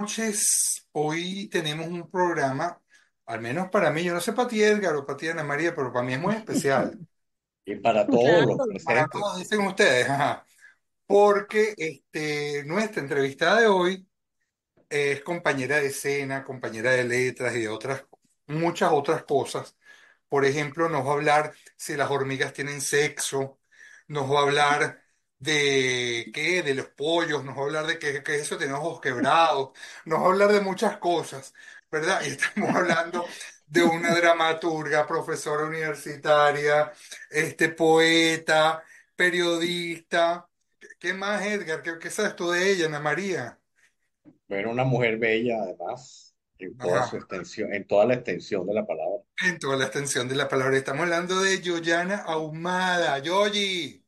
Noches. Hoy tenemos un programa, al menos para mí, yo no sé para ti Edgar o para ti Ana María, pero para mí es muy especial. Y para todos los Claro. Para presentes. todos, dicen ustedes, ajá. Porque nuestra invitada de hoy es compañera de escena, compañera de letras y de muchas otras cosas. Por ejemplo, nos va a hablar si las hormigas tienen sexo, nos va a hablar de los pollos, nos va a hablar de qué es eso de ojos quebrados, nos va a hablar de muchas cosas, ¿verdad? Y estamos hablando de una dramaturga, profesora universitaria, poeta, periodista. ¿Qué más, Edgar? ¿Qué sabes tú de ella, Ana María? Ver una mujer bella, además, en toda su Ajá. extensión, en toda la extensión de la palabra. En toda la extensión de la palabra. Estamos hablando de Yoyana Ahumada. Yoyi,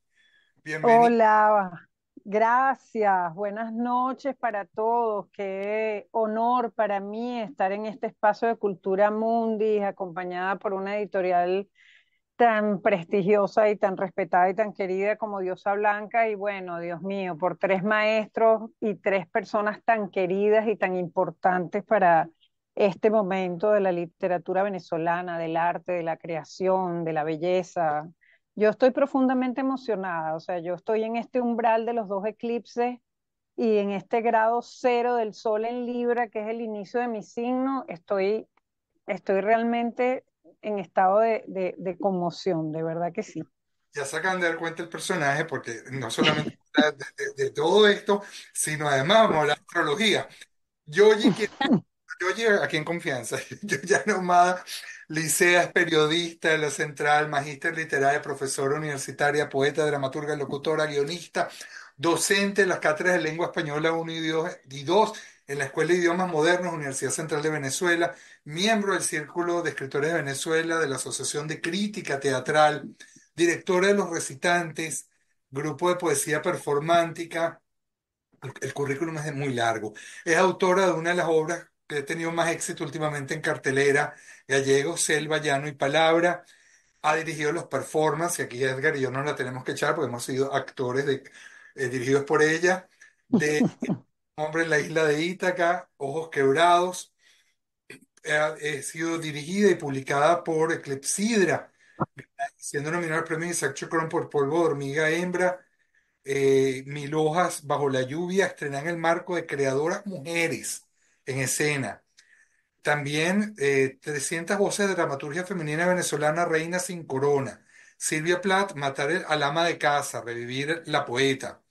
bienvenido. Hola, gracias. Buenas noches para todos. Qué honor para mí estar en este espacio de Cultura Mundi, acompañada por una editorial tan prestigiosa y tan respetada y tan querida como Diosa Blanca. Y bueno, Dios mío, por tres maestros y tres personas tan queridas y tan importantes para este momento de la literatura venezolana, del arte, de la creación, de la belleza. Yo estoy profundamente emocionada, o sea, yo estoy en este umbral de los dos eclipses y en este grado cero del sol en Libra, que es el inicio de mi signo, estoy realmente en estado de conmoción, de verdad que sí. Ya se acaban de dar cuenta el personaje porque no solamente habla de todo esto, sino además vamos a hablar de astrología. Yoyi, Yoyi, aquí en confianza. Yoyana Ahumada, Licea, es periodista de la Central, magíster literaria, profesora universitaria, poeta, dramaturga, locutora, guionista, docente de las cátedras de lengua española 1 y 2 en la Escuela de Idiomas Modernos, Universidad Central de Venezuela, miembro del Círculo de Escritores de Venezuela, de la Asociación de Crítica Teatral, directora de Los Recitantes, grupo de poesía performántica. El currículum es muy largo. Es autora de una de las obras que ha tenido más éxito últimamente en cartelera, Gallegos, Selva, Llano y Palabra. Ha dirigido los performances, y aquí Edgar y yo no la tenemos que echar porque hemos sido actores dirigidos por ella, de Hombre en la isla de Ítaca, Ojos quebrados. Ha sido dirigida y publicada por Eclepsidra, siendo nominada al premio Isaac Chocron por Polvo de hormiga hembra. Mil hojas bajo la lluvia, estrenada en el marco de Creadoras Mujeres en Escena. También 300 voces de dramaturgia femenina venezolana, Reina sin corona. Silvia Plath, al ama de casa, revivir la poeta.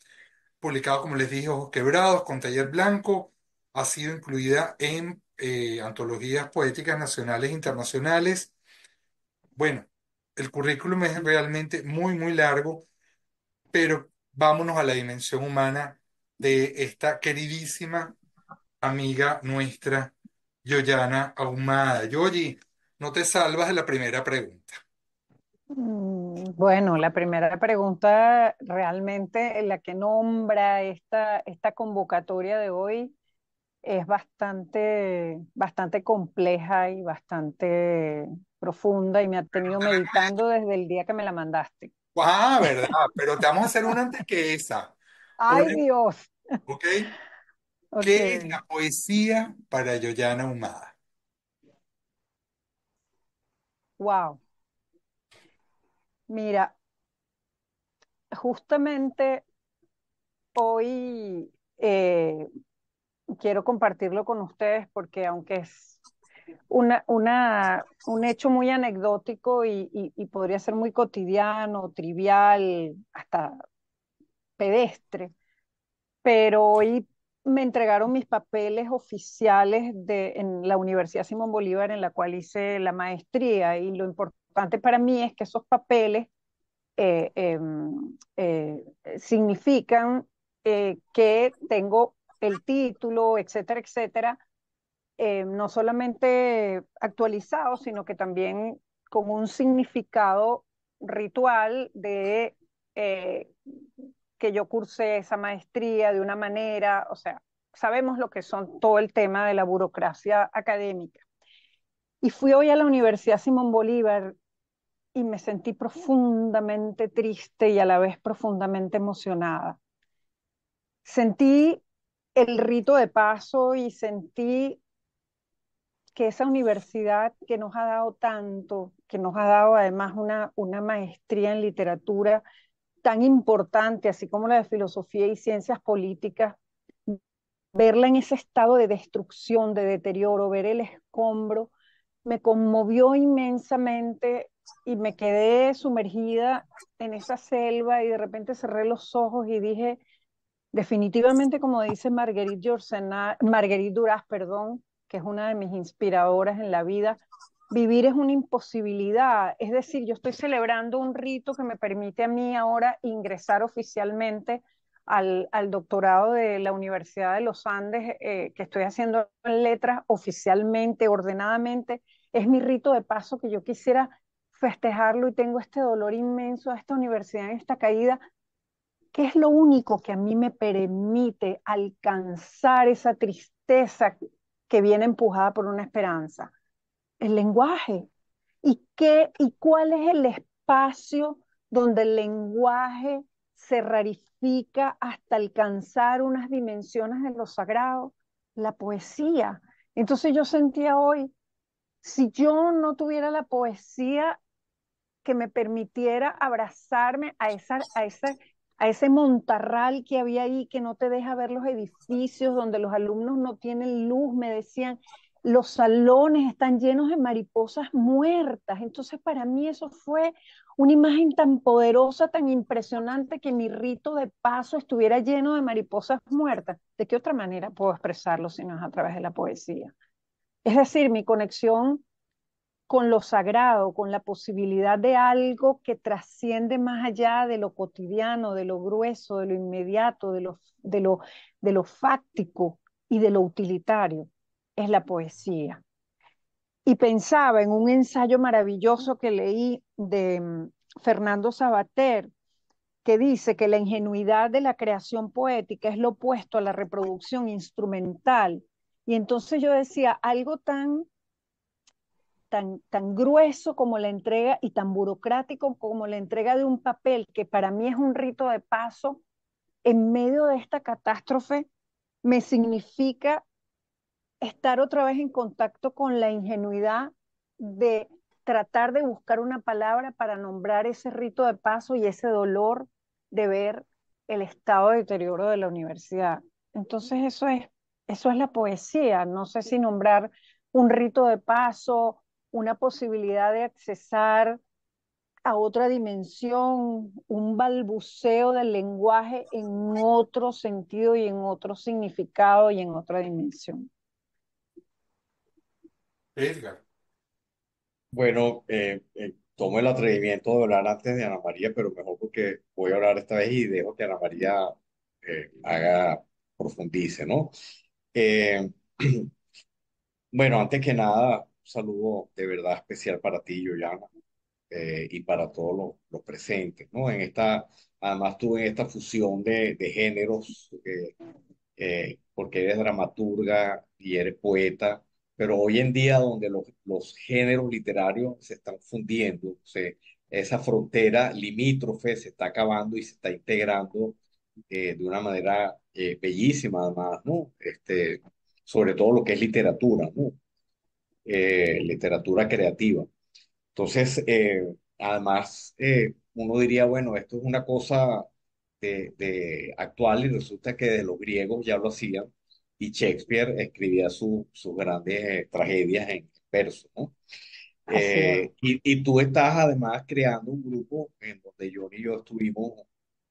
Publicado, como les dije, Ojos Quebrados, con Taller Blanco. Ha sido incluida en antologías poéticas nacionales e internacionales. Bueno, el currículum es realmente muy, muy largo, pero vámonos a la dimensión humana de esta queridísima amiga nuestra, Yoyana Ahumada. Yoyi, no te salvas de la primera pregunta. Bueno, la primera pregunta realmente la que nombra esta convocatoria de hoy es bastante compleja y bastante profunda y me ha tenido meditando desde el día que me la mandaste. Ah, verdad, pero te vamos a hacer una antes que esa. ¡Ay, Una, Dios! ¿ok? Ok, ¿Qué es la poesía para Yoyana Ahumada? wow. Mira, justamente hoy quiero compartirlo con ustedes porque aunque es un hecho muy anecdótico y podría ser muy cotidiano, trivial, hasta pedestre, pero hoy me entregaron mis papeles oficiales en la Universidad Simón Bolívar en la cual hice la maestría y lo importante para mí es que esos papeles eh, eh, eh, significan que tengo el título, etcétera, etcétera, no solamente actualizado, sino que también con un significado ritual de eh, que yo cursé esa maestría de una manera, o sea, sabemos lo que son todo el tema de la burocracia académica. Y fui hoy a la Universidad Simón Bolívar y me sentí profundamente triste y a la vez profundamente emocionada. Sentí el rito de paso y sentí que esa universidad que nos ha dado tanto, que nos ha dado además una maestría en literatura tan importante, así como la de filosofía y ciencias políticas, verla en ese estado de destrucción, de deterioro, ver el escombro, me conmovió inmensamente y me quedé sumergida en esa selva y de repente cerré los ojos y dije, definitivamente, como dice Marguerite Duras, perdón, que es una de mis inspiradoras en la vida, vivir es una imposibilidad. Es decir, yo estoy celebrando un rito que me permite a mí ahora ingresar oficialmente al doctorado de la Universidad de los Andes, que estoy haciendo en letras oficialmente, ordenadamente. Es mi rito de paso que yo quisiera festejarlo y tengo este dolor inmenso a esta universidad en esta caída. ¿Qué es lo único que a mí me permite alcanzar esa tristeza que viene empujada por una esperanza? El lenguaje. ¿Y cuál es el espacio donde el lenguaje se rarifica hasta alcanzar unas dimensiones de lo sagrado? La poesía. Entonces yo sentía hoy, si yo no tuviera la poesía que me permitiera abrazarme a ese montarral que había ahí, que no te deja ver los edificios, donde los alumnos no tienen luz, me decían, los salones están llenos de mariposas muertas. Entonces, para mí eso fue una imagen tan poderosa, tan impresionante, que mi rito de paso estuviera lleno de mariposas muertas. ¿De qué otra manera puedo expresarlo si no es a través de la poesía? Es decir, mi conexión con lo sagrado, con la posibilidad de algo que trasciende más allá de lo cotidiano, de lo grueso, de lo inmediato, de lo fáctico y de lo utilitario, es la poesía. Y pensaba en un ensayo maravilloso que leí de Fernando Sabater, que dice que la ingenuidad de la creación poética es lo opuesto a la reproducción instrumental. Y entonces yo decía, algo tan grueso como la entrega y tan burocrático como la entrega de un papel, que para mí es un rito de paso, en medio de esta catástrofe, me significa estar otra vez en contacto con la ingenuidad de tratar de buscar una palabra para nombrar ese rito de paso y ese dolor de ver el estado de deterioro de la universidad. Entonces eso es la poesía. No sé si nombrar un rito de paso, una posibilidad de accesar a otra dimensión, un balbuceo del lenguaje en otro sentido y en otro significado y en otra dimensión. Edgar. Bueno, tomo el atrevimiento de hablar antes de Ana María, pero mejor porque voy a hablar esta vez y dejo que Ana María profundice, ¿no? Eh, bueno, antes que nada, un saludo de verdad especial para ti, Yoyana, y para todos los presentes, ¿no? Además tú en esta fusión de géneros, porque eres dramaturga y eres poeta, pero hoy en día donde los géneros literarios se están fundiendo, esa frontera limítrofe se está acabando y se está integrando de una manera bellísima, además, ¿no? Sobre todo lo que es literatura, ¿no? Literatura creativa. Entonces, además, uno diría, bueno, esto es una cosa de actual y resulta que de los griegos ya lo hacían y Shakespeare escribía sus grandes tragedias en verso, ¿no? Así es. Y tú estás además creando un grupo en donde Johnny y yo estuvimos,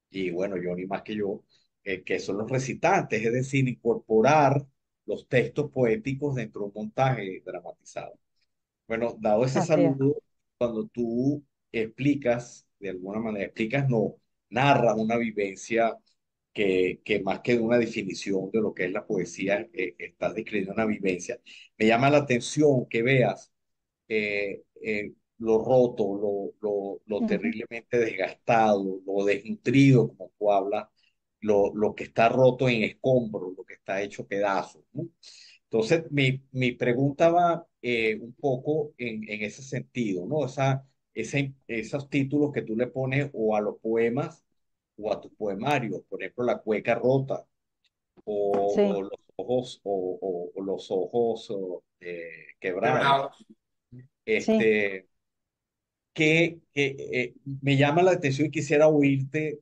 y bueno, Johnny más que yo, que son los recitantes, es decir, incorporar los textos poéticos dentro de un montaje dramatizado. Bueno, dado ese Así es. saludo, cuando tú explicas, de alguna manera, explicas, no, narras una vivencia que más que una definición de lo que es la poesía, estás describiendo una vivencia. Me llama la atención que veas lo roto, lo Ujú. terriblemente desgastado, lo desnutrido, como tú hablas, lo que está roto en escombros, lo que está hecho pedazos, ¿no? Entonces, mi pregunta va un poco en ese sentido, ¿no? Esos títulos que tú le pones o a los poemas o a tus poemarios, por ejemplo, La cueca rota, Sí, o los ojos, o los ojos quebrados. Quebrado. sí. Este, que me llama la atención y quisiera oírte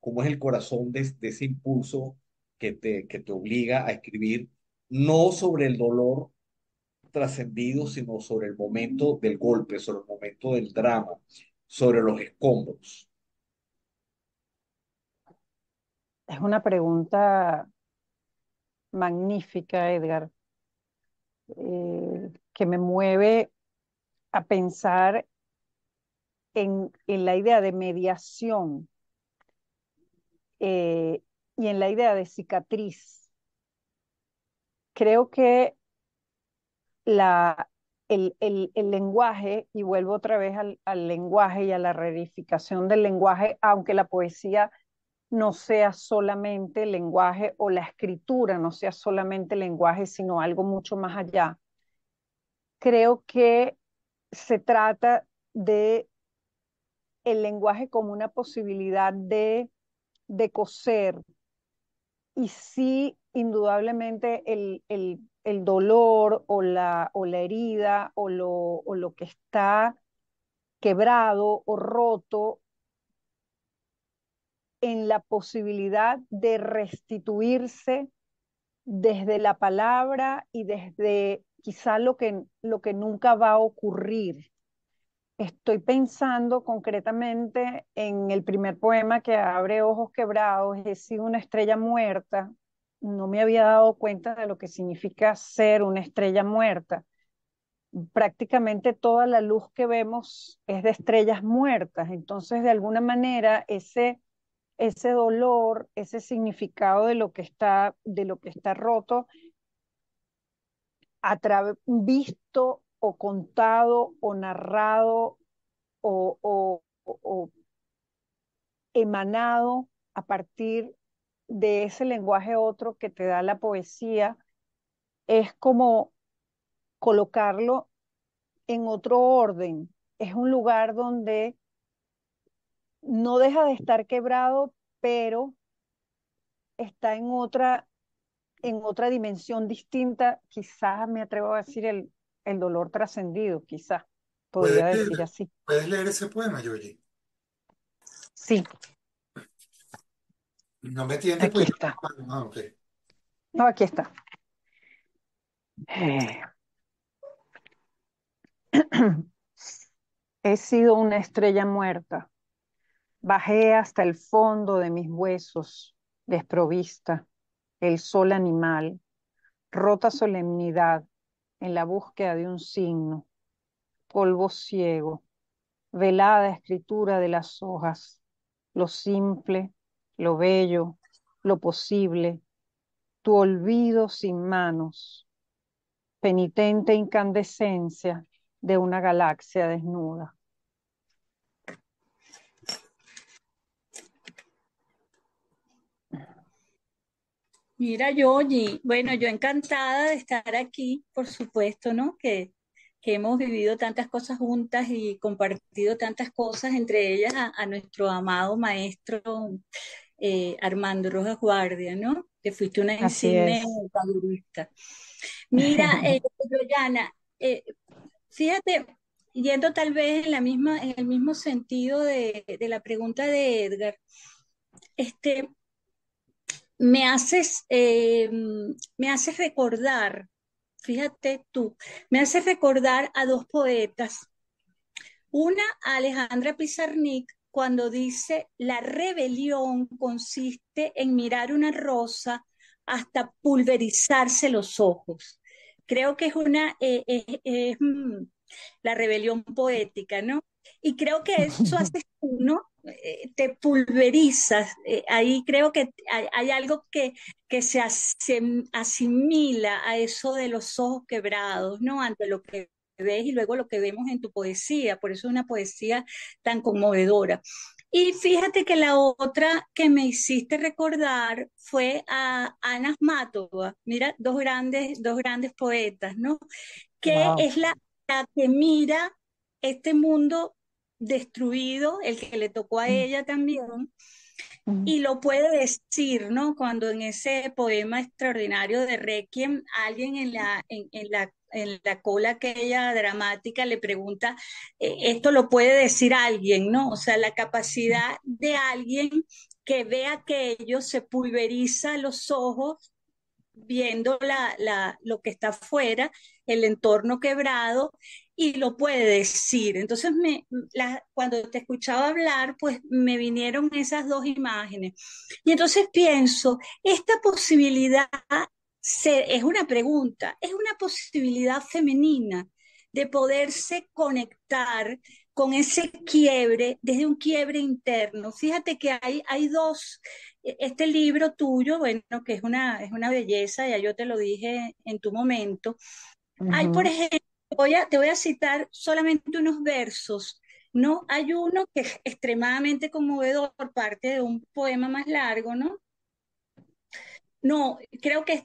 cómo es el corazón de ese impulso que te obliga a escribir, no sobre el dolor trascendido, sino sobre el momento del golpe, sobre el momento del drama, sobre los escombros. Es una pregunta magnífica, Edgar, que me mueve a pensar en la idea de mediación y en la idea de cicatriz. Creo que la, el lenguaje, y vuelvo otra vez al lenguaje y a la reedificación del lenguaje, aunque la poesía no sea solamente lenguaje o la escritura no sea solamente lenguaje, sino algo mucho más allá. Creo que se trata de el lenguaje como una posibilidad de coser y sí, indudablemente el dolor o la herida o lo que está quebrado o roto en la posibilidad de restituirse desde la palabra y desde quizá lo que nunca va a ocurrir. Estoy pensando concretamente en el primer poema que abre Ojos Quebrados, He sido una estrella muerta. No me había dado cuenta de lo que significa ser una estrella muerta. Prácticamente toda la luz que vemos es de estrellas muertas. Entonces, de alguna manera, ese dolor, ese significado de lo que está roto, visto o contado o narrado o emanado a partir de ese lenguaje otro que te da la poesía, es como colocarlo en otro orden. Es un lugar donde no deja de estar quebrado, pero está en otra dimensión distinta. Quizás me atrevo a decir el dolor trascendido, quizás podría decir así. Puedes leer ese poema, Yoyi. Sí, No me tienes, aquí pues. está. Ah, ok. No, aquí está. Eh, He sido una estrella muerta. Bajé hasta el fondo de mis huesos, desprovista, el sol animal, rota solemnidad en la búsqueda de un signo, polvo ciego, velada escritura de las hojas, lo simple, lo bello, lo posible, tu olvido sin manos, penitente incandescencia de una galaxia desnuda. Mira, Yoyi, bueno, yo encantada de estar aquí, por supuesto, ¿no? Que hemos vivido tantas cosas juntas y compartido tantas cosas, entre ellas a nuestro amado maestro Armando Rojas Guardia, ¿no? Que fuiste una Así insigne es. tallerista. Mira, Yoyana, eh, fíjate, yendo tal vez en el mismo sentido de la pregunta de Edgar, este, me haces recordar, fíjate tú, me haces recordar a dos poetas. Una, a Alejandra Pizarnik, cuando dice, la rebelión consiste en mirar una rosa hasta pulverizarse los ojos. Creo que es la rebelión poética, ¿no? Y creo que eso hace uno, te pulverizas. Ahí creo que hay algo que asimila a eso de los ojos quebrados, ¿no? Ante lo que ves y luego lo que vemos en tu poesía. Por eso es una poesía tan conmovedora. Y fíjate que la otra que me hiciste recordar fue a Ana Mátova. Mira, dos grandes poetas, ¿no? Que Wow. es la que mira este mundo destruido, el que le tocó a ella también, Ujú, y lo puede decir, ¿no? Cuando en ese poema extraordinario de Requiem, alguien en la cola aquella dramática le pregunta, esto lo puede decir alguien, ¿no? O sea, la capacidad de alguien que ve aquello, se pulveriza los ojos viendo lo que está afuera, el entorno quebrado, y lo puede decir. Entonces, cuando te escuchaba hablar, pues me vinieron esas dos imágenes. Y entonces pienso, esta posibilidad es una pregunta, es una posibilidad femenina de poderse conectar con ese quiebre, desde un quiebre interno. Fíjate que hay dos, este libro tuyo, bueno, que es una belleza, ya yo te lo dije en tu momento. Hay, por ujú. ejemplo, te voy a citar solamente unos versos, ¿no? Hay uno que es extremadamente conmovedor, parte de un poema más largo, ¿no? No, creo que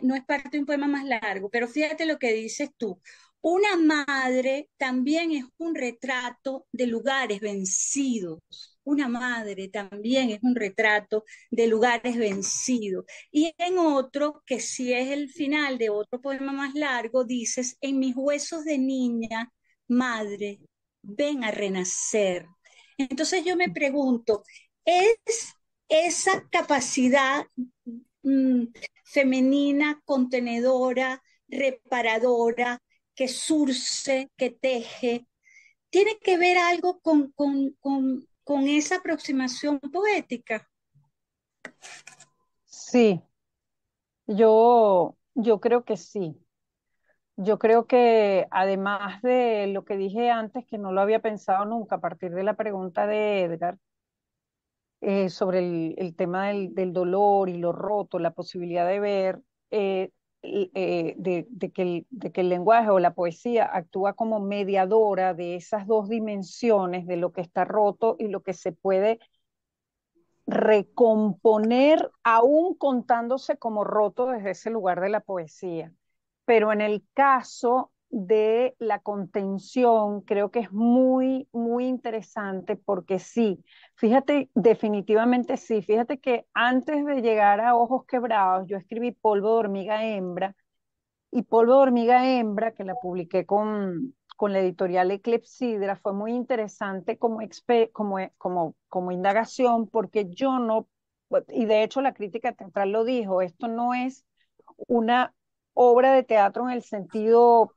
no es parte de un poema más largo, pero fíjate lo que dices tú. Una madre también es un retrato de lugares vencidos. Una madre también es un retrato de lugares vencidos. Y en otro, que si es el final de otro poema más largo, dices, en mis huesos de niña, madre, ven a renacer. Entonces yo me pregunto, ¿es esa capacidad mm, femenina, contenedora, reparadora, que surce, que teje, tiene que ver algo con esa aproximación poética? Sí, yo creo que sí. Yo creo que además de lo que dije antes, que no lo había pensado nunca, a partir de la pregunta de Edgar, sobre el tema del dolor y lo roto, la posibilidad de ver, de que el lenguaje o la poesía actúa como mediadora de esas dos dimensiones, de lo que está roto y lo que se puede recomponer, aún contándose como roto desde ese lugar de la poesía. Pero en el caso de la contención, creo que es muy, muy interesante porque sí, fíjate, definitivamente sí, fíjate que antes de llegar a Ojos Quebrados, yo escribí Polvo de hormiga hembra, y Polvo de hormiga hembra, que la publiqué con la editorial Eclepsidra, fue muy interesante como indagación, porque yo no, y de hecho la crítica teatral lo dijo, esto no es una obra de teatro en el sentido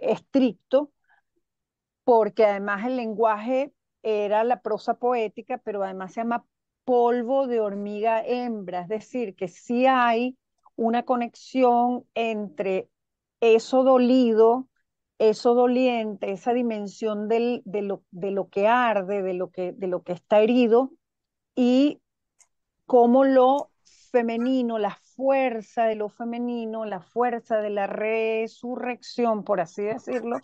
estricto, porque además el lenguaje era la prosa poética, pero además se llama polvo de hormiga hembra, es decir, que sí hay una conexión entre eso dolido, eso doliente, esa dimensión de lo que arde, de lo que está herido, y cómo lo femenino, la fuerza de lo femenino, la fuerza de la resurrección, por así decirlo,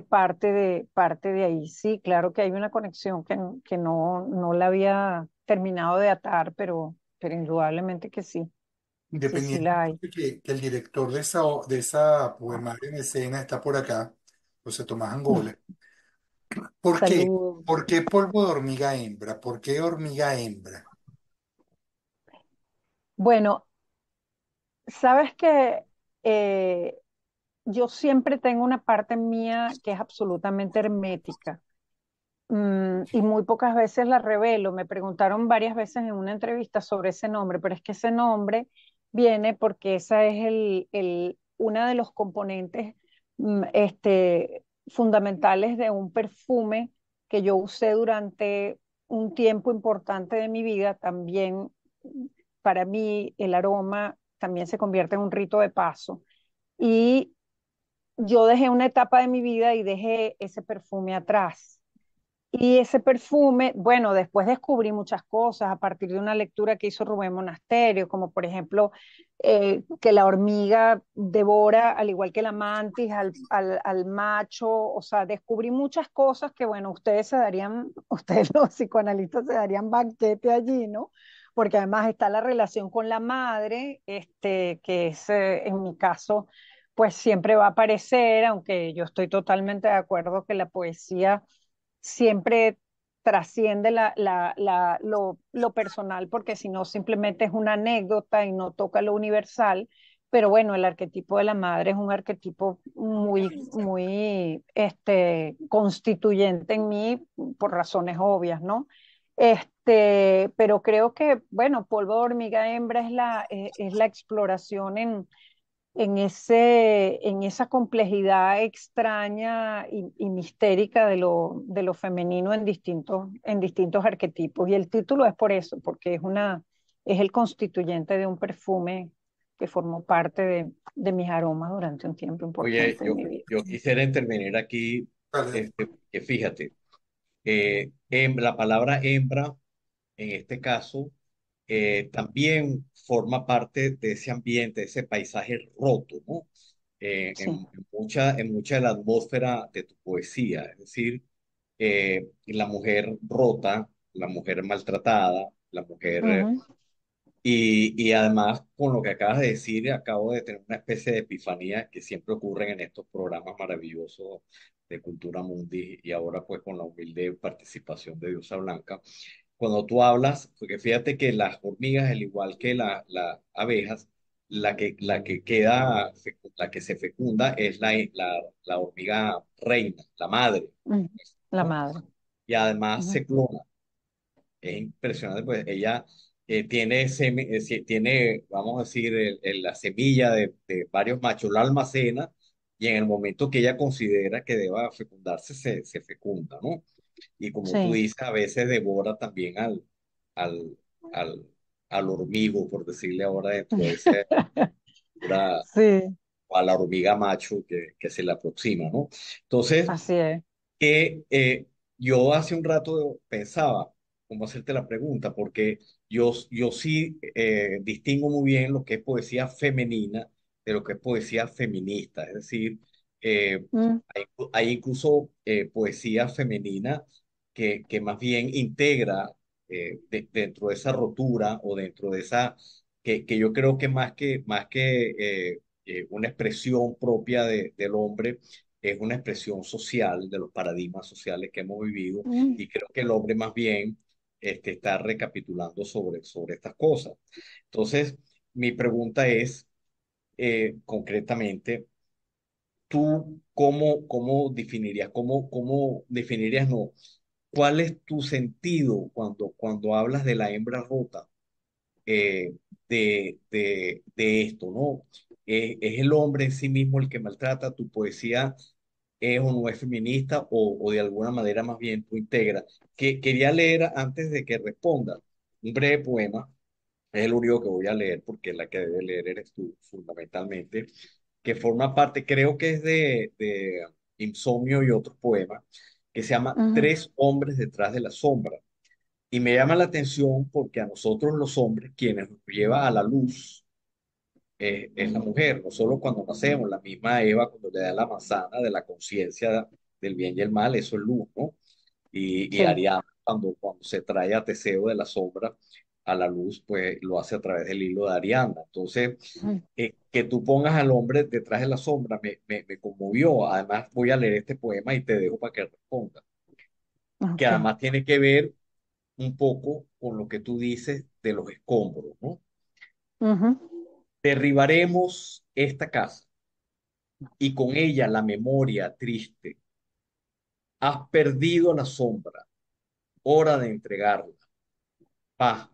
parte de ahí. Sí, claro que hay una conexión que no la había terminado de atar, pero indudablemente que sí, sí, sí Independiente la hay. de que el director de esa poemaria en escena está por acá, José Tomás Angola. ¿Por qué? Saludos. ¿Por qué polvo de hormiga hembra? ¿Por qué hormiga hembra? Bueno, sabes que yo siempre tengo una parte mía que es absolutamente hermética. Y muy pocas veces la revelo. Me preguntaron varias veces en una entrevista sobre ese nombre, pero es que ese nombre viene porque esa es una de los componentes fundamentales de un perfume que yo usé durante un tiempo importante de mi vida. También para mí el aroma también se convierte en un rito de paso. Y yo dejé una etapa de mi vida y dejé ese perfume atrás. Y ese perfume, bueno, después descubrí muchas cosas a partir de una lectura que hizo Rubén Monasterio, como por ejemplo que la hormiga devora, al igual que la mantis, al macho. O sea, descubrí muchas cosas que, bueno, ustedes se darían, ustedes los psicoanalistas se darían banquete allí, ¿no? Porque además está la relación con la madre, que es, en mi caso, pues siempre va a aparecer, aunque yo estoy totalmente de acuerdo que la poesía siempre trasciende lo personal, porque si no simplemente es una anécdota y no toca lo universal. Pero bueno, el arquetipo de la madre es un arquetipo muy constituyente en mí por razones obvias, ¿no? Pero creo que, bueno, polvo de hormiga hembra es la exploración en esa complejidad extraña y mistérica de lo femenino en distintos arquetipos. Y el título es por eso, porque es el constituyente de un perfume que formó parte de mis aromas durante un tiempo Oye, importante de mi vida. yo quisiera intervenir aquí, Vale. que fíjate, la palabra hembra en este caso también forma parte de ese ambiente, de ese paisaje roto, ¿no? Sí. En mucha de la atmósfera de tu poesía, es decir, la mujer rota, la mujer maltratada, la mujer Ujú. y además, con lo que acabas de decir, acabo de tener una especie de epifanía que siempre ocurren en estos programas maravillosos de Cultura Mundi y ahora pues con la humilde participación de Diosa Blanca. Cuando tú hablas, porque fíjate que las hormigas, al igual que las abejas, la que queda, la que se fecunda es la hormiga reina, la madre, Ujú. La ¿no? madre. Y además Ujú. se clona. Es impresionante, pues ella tiene, vamos a decir, la semilla de varios machos, la almacena y en el momento que ella considera que deba fecundarse, se fecunda, ¿no? Y como tú Sí. dices, a veces devora también al, al, al hormigo, por decirle ahora, dentro de esa cultura, Sí, o a la hormiga macho que se le aproxima, ¿no? Entonces, así es. que yo hace un rato pensaba cómo hacerte la pregunta, porque yo sí distingo muy bien lo que es poesía femenina de lo que es poesía feminista. Es decir, Mm, hay incluso poesía femenina que más bien integra dentro de esa rotura o dentro de esa, que yo creo que más que una expresión propia del hombre, es una expresión social de los paradigmas sociales que hemos vivido mm. y creo que el hombre más bien está recapitulando sobre estas cosas. Entonces, mi pregunta es, concretamente, ¿tú cómo definirías, no? ¿Cuál es tu sentido cuando hablas de la hembra rota eh, de esto, ¿no? ¿Es el hombre en sí mismo el que maltrata? ¿Tu poesía es o no es feminista o de alguna manera más bien tú integra? Quería leer antes de que responda un breve poema, es el único que voy a leer porque la que debe leer eres tú fundamentalmente, que forma parte, creo que es de Insomnio y otros poemas, que se llama Ujú. Tres hombres detrás de la sombra. Y me llama la atención porque a nosotros los hombres, quienes nos lleva a la luz, es la mujer, no solo cuando nacemos, la misma Eva cuando le da la manzana de la conciencia del bien y el mal, eso es luz, ¿no? Y Sí. Ariadna cuando se trae a Teseo de la sombra a la luz, pues lo hace a través del hilo de Ariadna. Entonces, Ujú. que tú pongas al hombre detrás de la sombra me conmovió. Además, voy a leer este poema y te dejo para que respondas, que Ok. además tiene que ver un poco con lo que tú dices de los escombros, ¿no? Ujú. Derribaremos esta casa y con ella la memoria triste. Has perdido la sombra, hora de entregarla. Paz,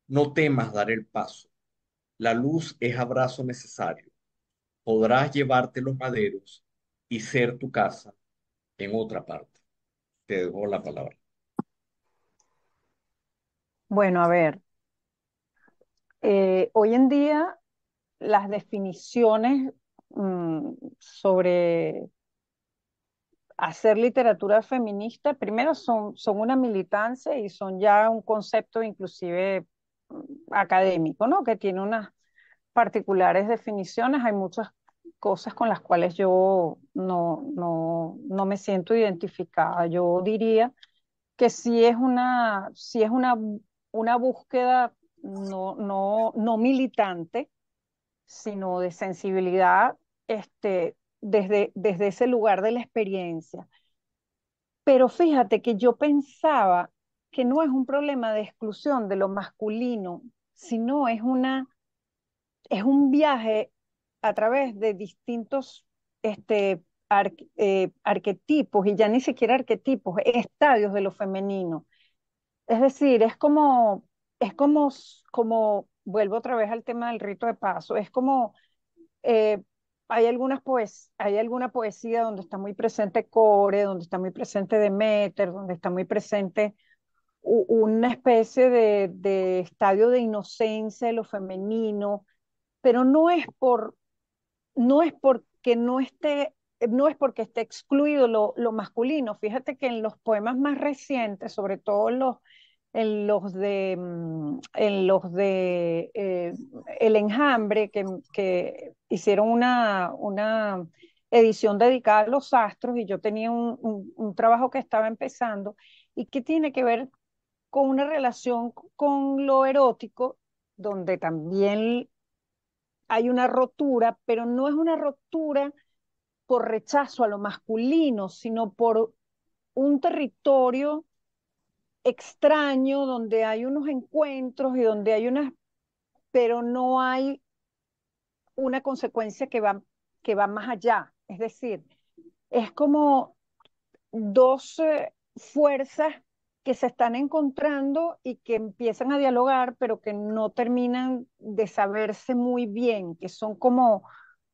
no temas dar el paso. La luz es abrazo necesario. Podrás llevarte los maderos y ser tu casa en otra parte. Te dejo la palabra. Bueno, a ver, hoy en día las definiciones sobre hacer literatura feminista, primero son una militancia y son ya un concepto inclusive académico, ¿no? Que tiene unas particulares definiciones. Hay muchas cosas con las cuales yo no me siento identificada. Yo diría que si es una búsqueda no militante, sino de sensibilidad desde ese lugar de la experiencia. Pero fíjate que yo pensaba que no es un problema de exclusión de lo masculino, sino es un viaje a través de distintos arquetipos, y ya ni siquiera arquetipos, estadios de lo femenino. Es decir, como, vuelvo otra vez al tema del rito de paso, es como, eh, hay alguna poesía donde está muy presente Core, donde está muy presente Deméter, donde está muy presente una especie de estadio de inocencia de lo femenino, pero no es porque no esté, no es porque esté excluido lo masculino. Fíjate que en los poemas más recientes, sobre todo en los de El Enjambre, que hicieron una edición dedicada a los astros, y yo tenía un trabajo que estaba empezando y que tiene que ver con una relación con lo erótico, donde también hay una rotura, pero no es una rotura por rechazo a lo masculino, sino por un territorio extraño donde hay unos encuentros y donde hay unas, pero no hay una consecuencia que va más allá. Es decir, es como dos fuerzas que se están encontrando y que empiezan a dialogar, pero que no terminan de saberse muy bien, que son como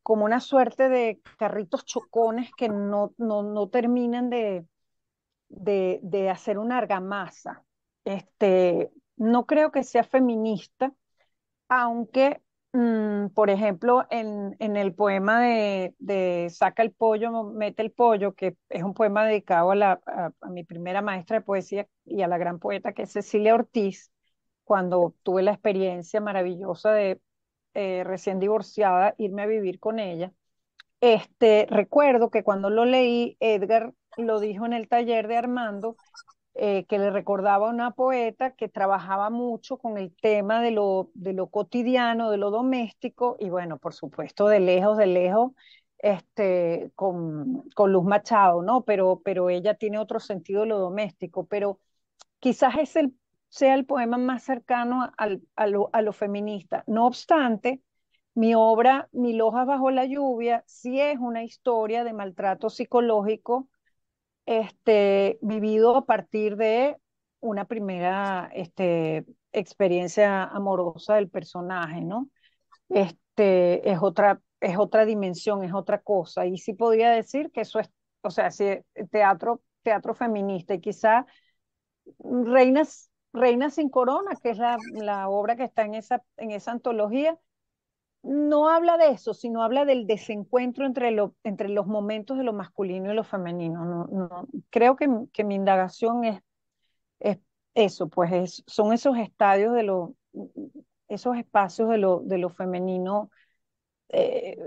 una suerte de carritos chocones que no terminan de hacer una argamasa. No creo que sea feminista, aunque, por ejemplo, en el poema de Saca el pollo, mete el pollo, que es un poema dedicado a mi primera maestra de poesía y a la gran poeta que es Cecilia Ortiz, cuando tuve la experiencia maravillosa de, recién divorciada, irme a vivir con ella. Recuerdo que cuando lo leí, Edgar lo dijo en el taller de Armando, que le recordaba a una poeta que trabajaba mucho con el tema de lo cotidiano, de lo doméstico, y bueno, por supuesto, de lejos, con Luz Machado, ¿no? Pero ella tiene otro sentido de lo doméstico, pero quizás sea el poema más cercano a lo feminista. No obstante, mi obra, Mil hojas bajo la lluvia, sí es una historia de maltrato psicológico, vivido a partir de una primera experiencia amorosa del personaje, ¿no? Es otra dimensión, es otra cosa. Y sí podría decir que eso es, o sea, sí, teatro feminista, y quizá Reinas sin corona, que es la obra que está en esa antología, no habla de eso, sino habla del desencuentro entre los momentos de lo masculino y lo femenino. Creo que mi indagación es eso, pues son esos estadios esos espacios de lo femenino, eh,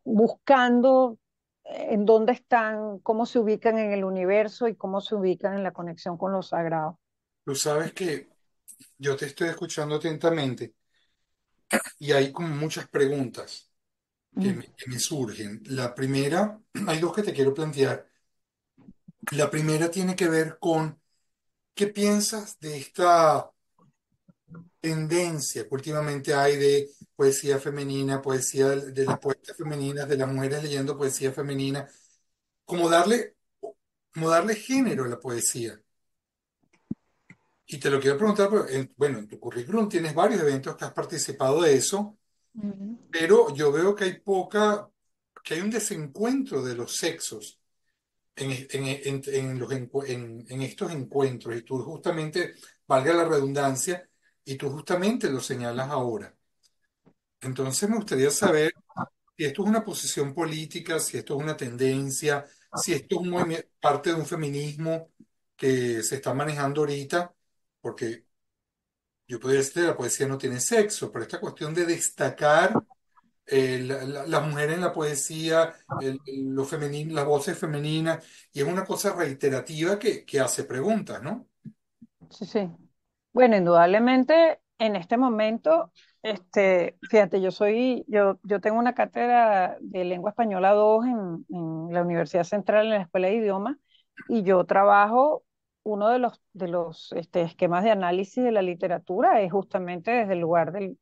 buscando en dónde están, cómo se ubican en el universo y cómo se ubican en la conexión con lo sagrado. Tú sabes que yo te estoy escuchando atentamente y hay como muchas preguntas Mm. que me surgen. La primera, hay dos que te quiero plantear. La primera tiene que ver con qué piensas de esta tendencia que últimamente hay de poesía femenina, poesía de las poetas femeninas, de las mujeres leyendo poesía femenina, como darle, como darle género a la poesía. Y te lo quiero preguntar, porque, bueno, en tu currículum tienes varios eventos que has participado de eso, Ujú. pero yo veo que hay que hay un desencuentro de los sexos en estos encuentros, y tú justamente, valga la redundancia, y tú justamente lo señalas ahora. Entonces me gustaría saber si esto es una posición política, si esto es una tendencia, si esto es parte de un feminismo que se está manejando ahorita, porque yo podría decir que la poesía no tiene sexo, pero esta cuestión de destacar la mujer en la poesía, lo femenino, las voces femeninas, y es una cosa reiterativa que hace preguntas, ¿no? Sí, sí. Bueno, indudablemente en este momento, fíjate, yo tengo una cátedra de lengua española 2 en la Universidad Central, en la Escuela de Idiomas, y yo trabajo, uno de los esquemas de análisis de la literatura es justamente desde el lugar de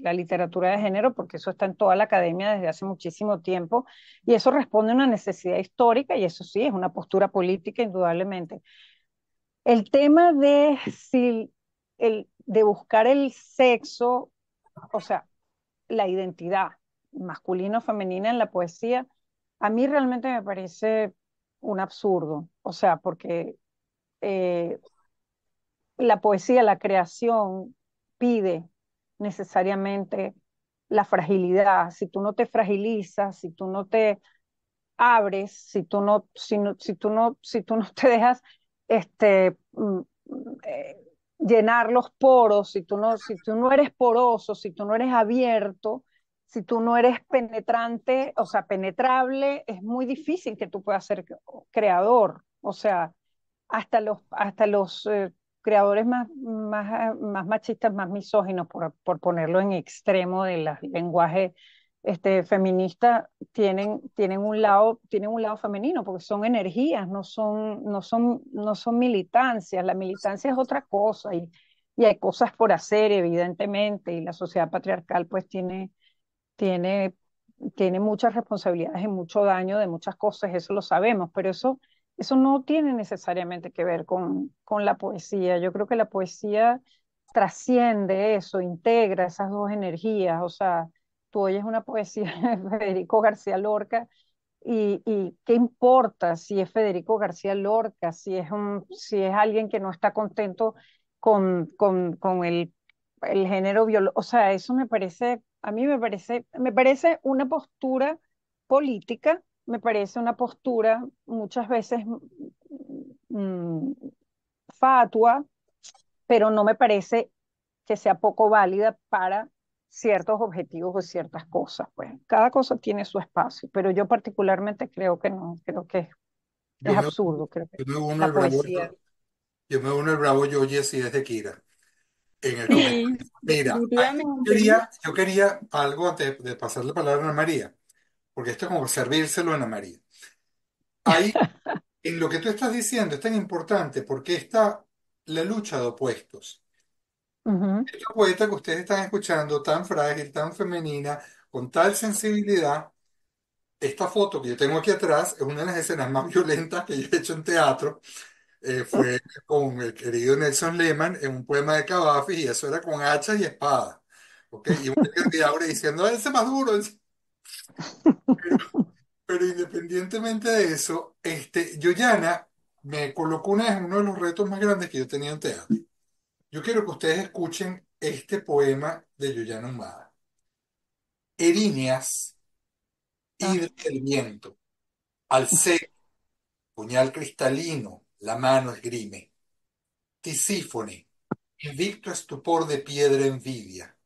la literatura de género, porque eso está en toda la academia desde hace muchísimo tiempo, y eso responde a una necesidad histórica, y eso sí, es una postura política, indudablemente. El tema de buscar el sexo, o sea, la identidad masculina o femenina en la poesía, a mí realmente me parece un absurdo. O sea, porque eh, la poesía, la creación, pide necesariamente la fragilidad. Si tú no te fragilizas, si tú no te abres, si tú no te dejas este, eh, llenar los poros, si tú no eres poroso, si tú no eres abierto, si tú no eres penetrante, o sea, penetrable, es muy difícil que tú puedas ser creador. O sea, hasta los creadores más machistas, más misóginos, por ponerlo en extremo del lenguaje feminista, tienen un lado femenino, porque son energías, no son militancias. La militancia es otra cosa, y hay cosas por hacer, evidentemente, y la sociedad patriarcal pues tiene, tiene muchas responsabilidades y mucho daño de muchas cosas, eso lo sabemos, pero eso no tiene necesariamente que ver con la poesía. Yo creo que la poesía trasciende eso, integra esas dos energías. O sea, tú oyes una poesía de Federico García Lorca y ¿qué importa si es Federico García Lorca, si es alguien que no está contento con el género biológico? O sea, eso a mí me parece una postura política, me parece una postura muchas veces mm, fatua, pero no me parece que sea poco válida para ciertos objetivos o ciertas cosas. Pues cada cosa tiene su espacio, pero yo particularmente creo que no, creo que es Yo me, absurdo, creo que yo me uno la al bravo, poesía. yo me uno al bravo Yoyi si es de Kira en el Sí, comentario. Mira, definitivamente, ¿no? yo quería algo antes de pasar la palabra a Ana María, porque esto es como servírselo a Ana María. Ahí, en lo que tú estás diciendo es tan importante porque está la lucha de opuestos. Ujú. Esta poeta que ustedes están escuchando, tan frágil, tan femenina, con tal sensibilidad, esta foto que yo tengo aquí atrás es una de las escenas más violentas que yo he hecho en teatro. Fue con el querido Nelson Lehman en un poema de Cavafis y eso era con hacha y espada. ¿Ok? Y un ahora diciendo, ese más duro. Pero independientemente de eso, Yoyana me colocó uno de los retos más grandes que yo tenía en teatro. Yo quiero que ustedes escuchen este poema de Yoyana Humada. Erinias, Ah, hidra del viento, al ser, puñal cristalino, la mano esgrime. Tisífone, invicto estupor de piedra envidia.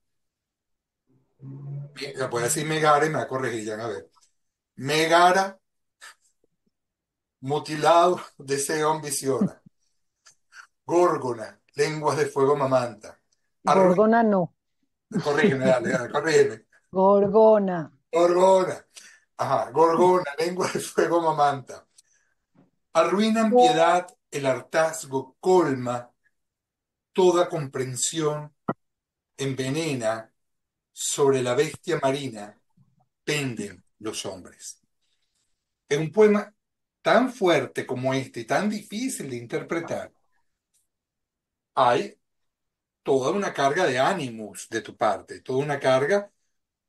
Voy a decir Megara y me va a corregir, ya a ver. Megara, mutilado, deseo ambiciona. Górgona, lenguas de fuego mamanta. Arruina, Gorgona no, corrígeme, dale, dale, corrígeme. Gorgona. Gorgona, ajá, Gorgona, lengua de fuego mamanta. Arruinan piedad, el hartazgo colma, toda comprensión envenena, sobre la bestia marina penden los hombres. Es un poema tan fuerte como este y tan difícil de interpretar. Hay toda una carga de ánimos de tu parte, toda una carga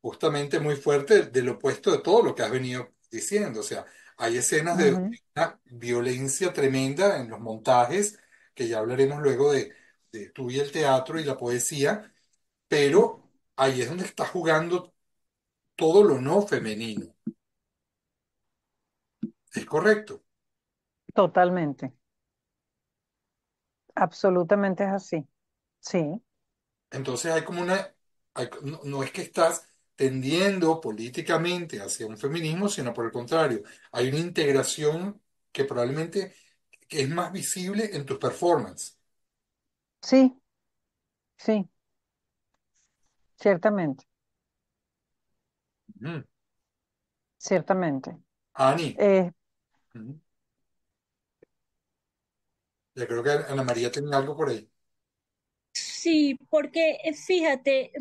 justamente muy fuerte del opuesto de todo lo que has venido diciendo. O sea, hay escenas de Ujú. una violencia tremenda en los montajes, que ya hablaremos luego de tú y el teatro y la poesía, pero ahí es donde está jugando todo lo no femenino. ¿Es correcto? Totalmente, absolutamente es así. Sí, Entonces hay como no, no es que estás tendiendo políticamente hacia un feminismo, sino por el contrario, hay una integración que probablemente que es más visible en tus performances. sí, sí, ciertamente, Mm. ciertamente. Ani. Eh, Ujú. Ya creo que Ana María tenía algo por ahí. Sí, porque fíjate,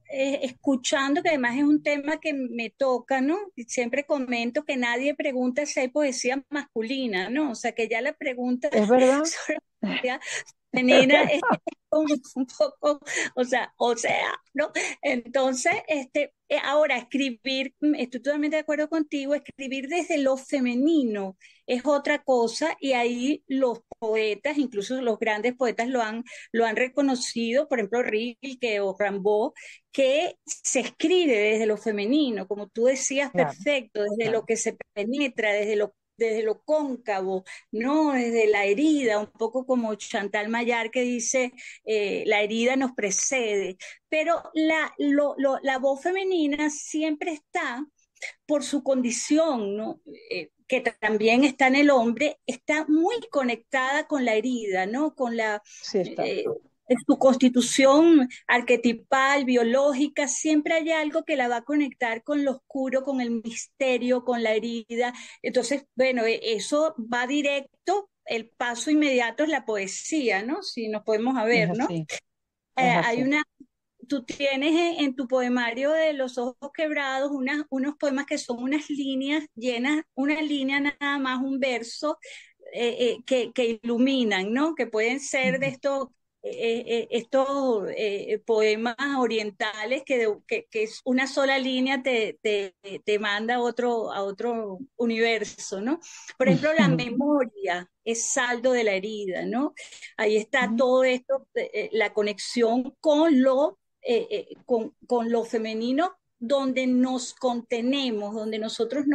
escuchando que además es un tema que me toca, ¿no? Y siempre comento que nadie pregunta si hay poesía masculina, ¿no? O sea, que ya la pregunta ¿Es verdad? sobre la poesía femenina es como un poco, ¿no? Entonces, ahora escribir, estoy totalmente de acuerdo contigo, escribir desde lo femenino es otra cosa y ahí los poetas, incluso los grandes poetas lo han reconocido, por ejemplo, Rilke o Rimbaud, que se escribe desde lo femenino, como tú decías, Claro, perfecto, desde lo claro. que se penetra, desde lo cóncavo, ¿no? Desde la herida, un poco como Chantal Mayar que dice, la herida nos precede, pero la voz femenina siempre está por su condición, ¿no? Que también está en el hombre, está muy conectada con la herida, ¿no? Con Sí está. eh, su constitución arquetipal, biológica, siempre hay algo que la va a conectar con lo oscuro, con el misterio, con la herida. Entonces, bueno, eso va directo, el paso inmediato es la poesía, ¿no? Si nos podemos a Es ver, ¿no? así, es Hay así. una tú tienes en tu poemario de Los Ojos Quebrados unos poemas que son unas líneas llenas, una línea nada más, un verso que iluminan, ¿no? Que pueden ser de Ujú. estos poemas orientales que es una sola línea te manda a otro universo, ¿no? Por ejemplo, la memoria es saldo de la herida, ¿no? Ahí está Ujú. todo esto, la conexión con lo femenino, donde nos contenemos, donde nosotros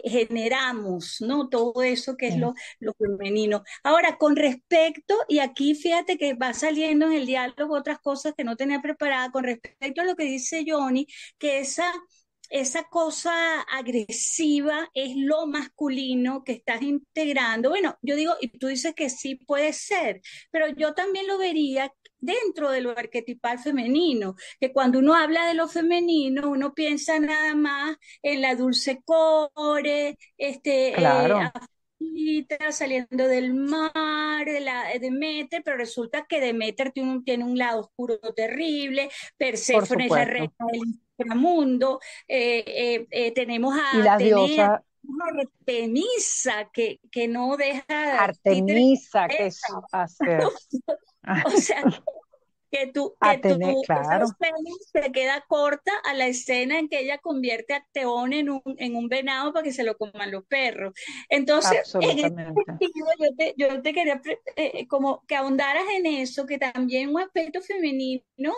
generamos, ¿no? Todo eso que es lo femenino. Ahora, con respecto, y aquí fíjate que va saliendo en el diálogo otras cosas que no tenía preparada, con respecto a lo que dice Johnny, que esa cosa agresiva es lo masculino que estás integrando. Bueno, yo digo, y tú dices que sí puede ser, pero yo también lo vería dentro de lo arquetipal femenino, que cuando uno habla de lo femenino, uno piensa nada más en la dulce core, Claro, saliendo del mar, de Demeter, pero resulta que Demeter tiene un lado oscuro terrible, por Perséfone es la reina supuesto. del inframundo, tenemos Y a las Atenea, diosas, Artemisa, que no deja títeres. Artemisa, que es hacer. O sea, A tener, esa claro, escena se queda corta a la escena en que ella convierte a Acteón en un venado para que se lo coman los perros. Entonces, en ese absolutamente. sentido, yo te quería como que ahondaras en eso, que también un aspecto femenino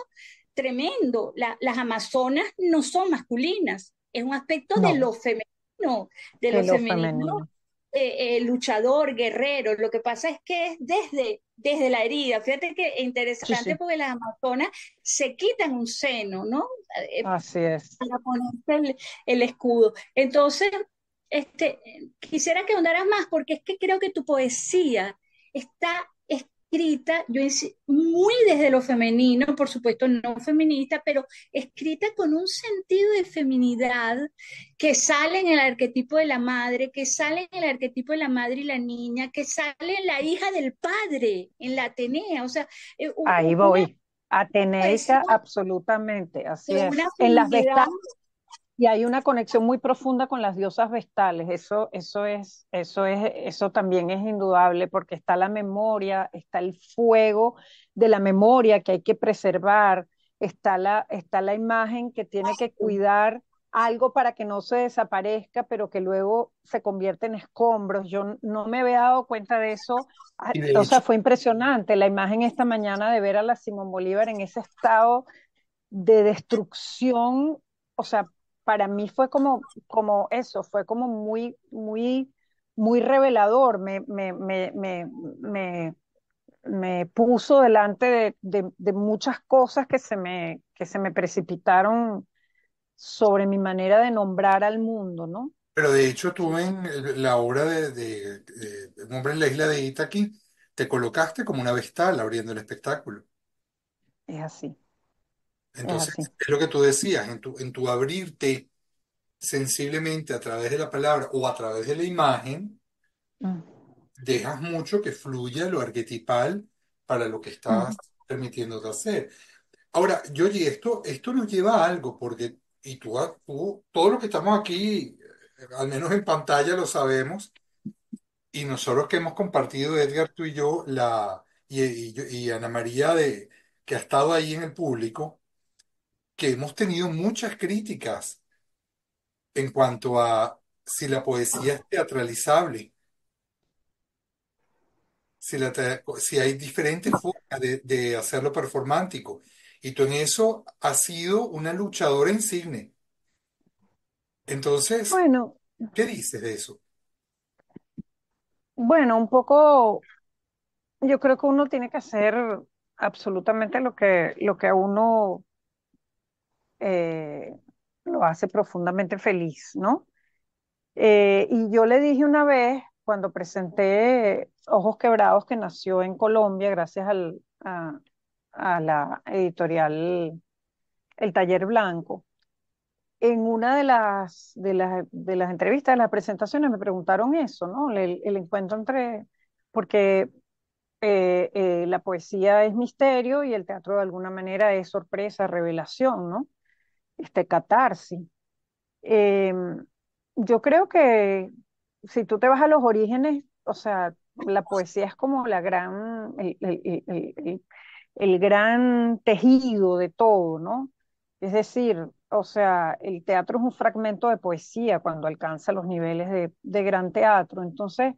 tremendo. Las amazonas no son masculinas, es un aspecto No, de de lo lo femenino, femenino. luchador, guerrero. Lo que pasa es que es desde la herida. Fíjate que es Sí, interesante sí, porque las amazonas se quitan un seno, ¿no? Eh, así es. para ponerse el escudo. Entonces, este, quisiera que ahondaras más porque es que creo que tu poesía está escrita, muy desde lo femenino, por supuesto no feminista, pero escrita con un sentido de feminidad que sale en el arquetipo de la madre, que sale en el arquetipo de la madre y la niña, que sale en la hija del padre, en la Atenea, o sea, Ahí una voy. poesía Ateneica, absolutamente, así de una es. En las feminidad. vestales, y hay una conexión muy profunda con las diosas vestales. Eso también es indudable, porque está la memoria, está el fuego de la memoria que hay que preservar, está la imagen que tiene que cuidar algo para que no se desaparezca, pero que luego se convierte en escombros. Yo no me había dado cuenta de eso. Y de O sea, hecho, fue impresionante la imagen esta mañana de ver a la Simón Bolívar en ese estado de destrucción. O sea, para mí fue como eso, fue como muy revelador. Me puso delante de muchas cosas que se me precipitaron sobre mi manera de nombrar al mundo, ¿no? pero de hecho tú en la obra de Un hombre en la isla de Itaqui te colocaste como una vestal abriendo el espectáculo. Es así, es Entonces, así. es lo que tú decías, en tu abrirte. sensiblemente a través de la palabra o a través de la imagen, Mm, dejas mucho que fluya lo arquetipal para lo que estás mm. permitiéndote hacer. Ahora, Yoyi, esto nos lleva a algo, porque, y tú, todo lo que estamos aquí, al menos en pantalla lo sabemos, y nosotros que hemos compartido, Edgar, tú y yo, y Ana María, que ha estado ahí en el público, que hemos tenido muchas críticas en cuanto a si la poesía es teatralizable, si hay diferentes formas de hacerlo performático. Y tú en eso has sido una luchadora insigne. Entonces, Bueno, ¿qué dices de eso? bueno, un poco, yo creo que uno tiene que hacer absolutamente lo que a uno eh, lo hace profundamente feliz, ¿no? Y yo le dije una vez, cuando presenté Ojos Quebrados, que nació en Colombia gracias a la editorial El Taller Blanco, en una de las entrevistas, de las presentaciones, me preguntaron eso, ¿no? El encuentro entre, porque la poesía es misterio y el teatro de alguna manera es sorpresa, revelación, ¿no? Catarsis. Eh, yo creo que si tú te vas a los orígenes, o sea, la poesía es como la gran, el gran tejido de todo, ¿no? Es decir, o sea, el teatro es un fragmento de poesía cuando alcanza los niveles de gran teatro. Entonces,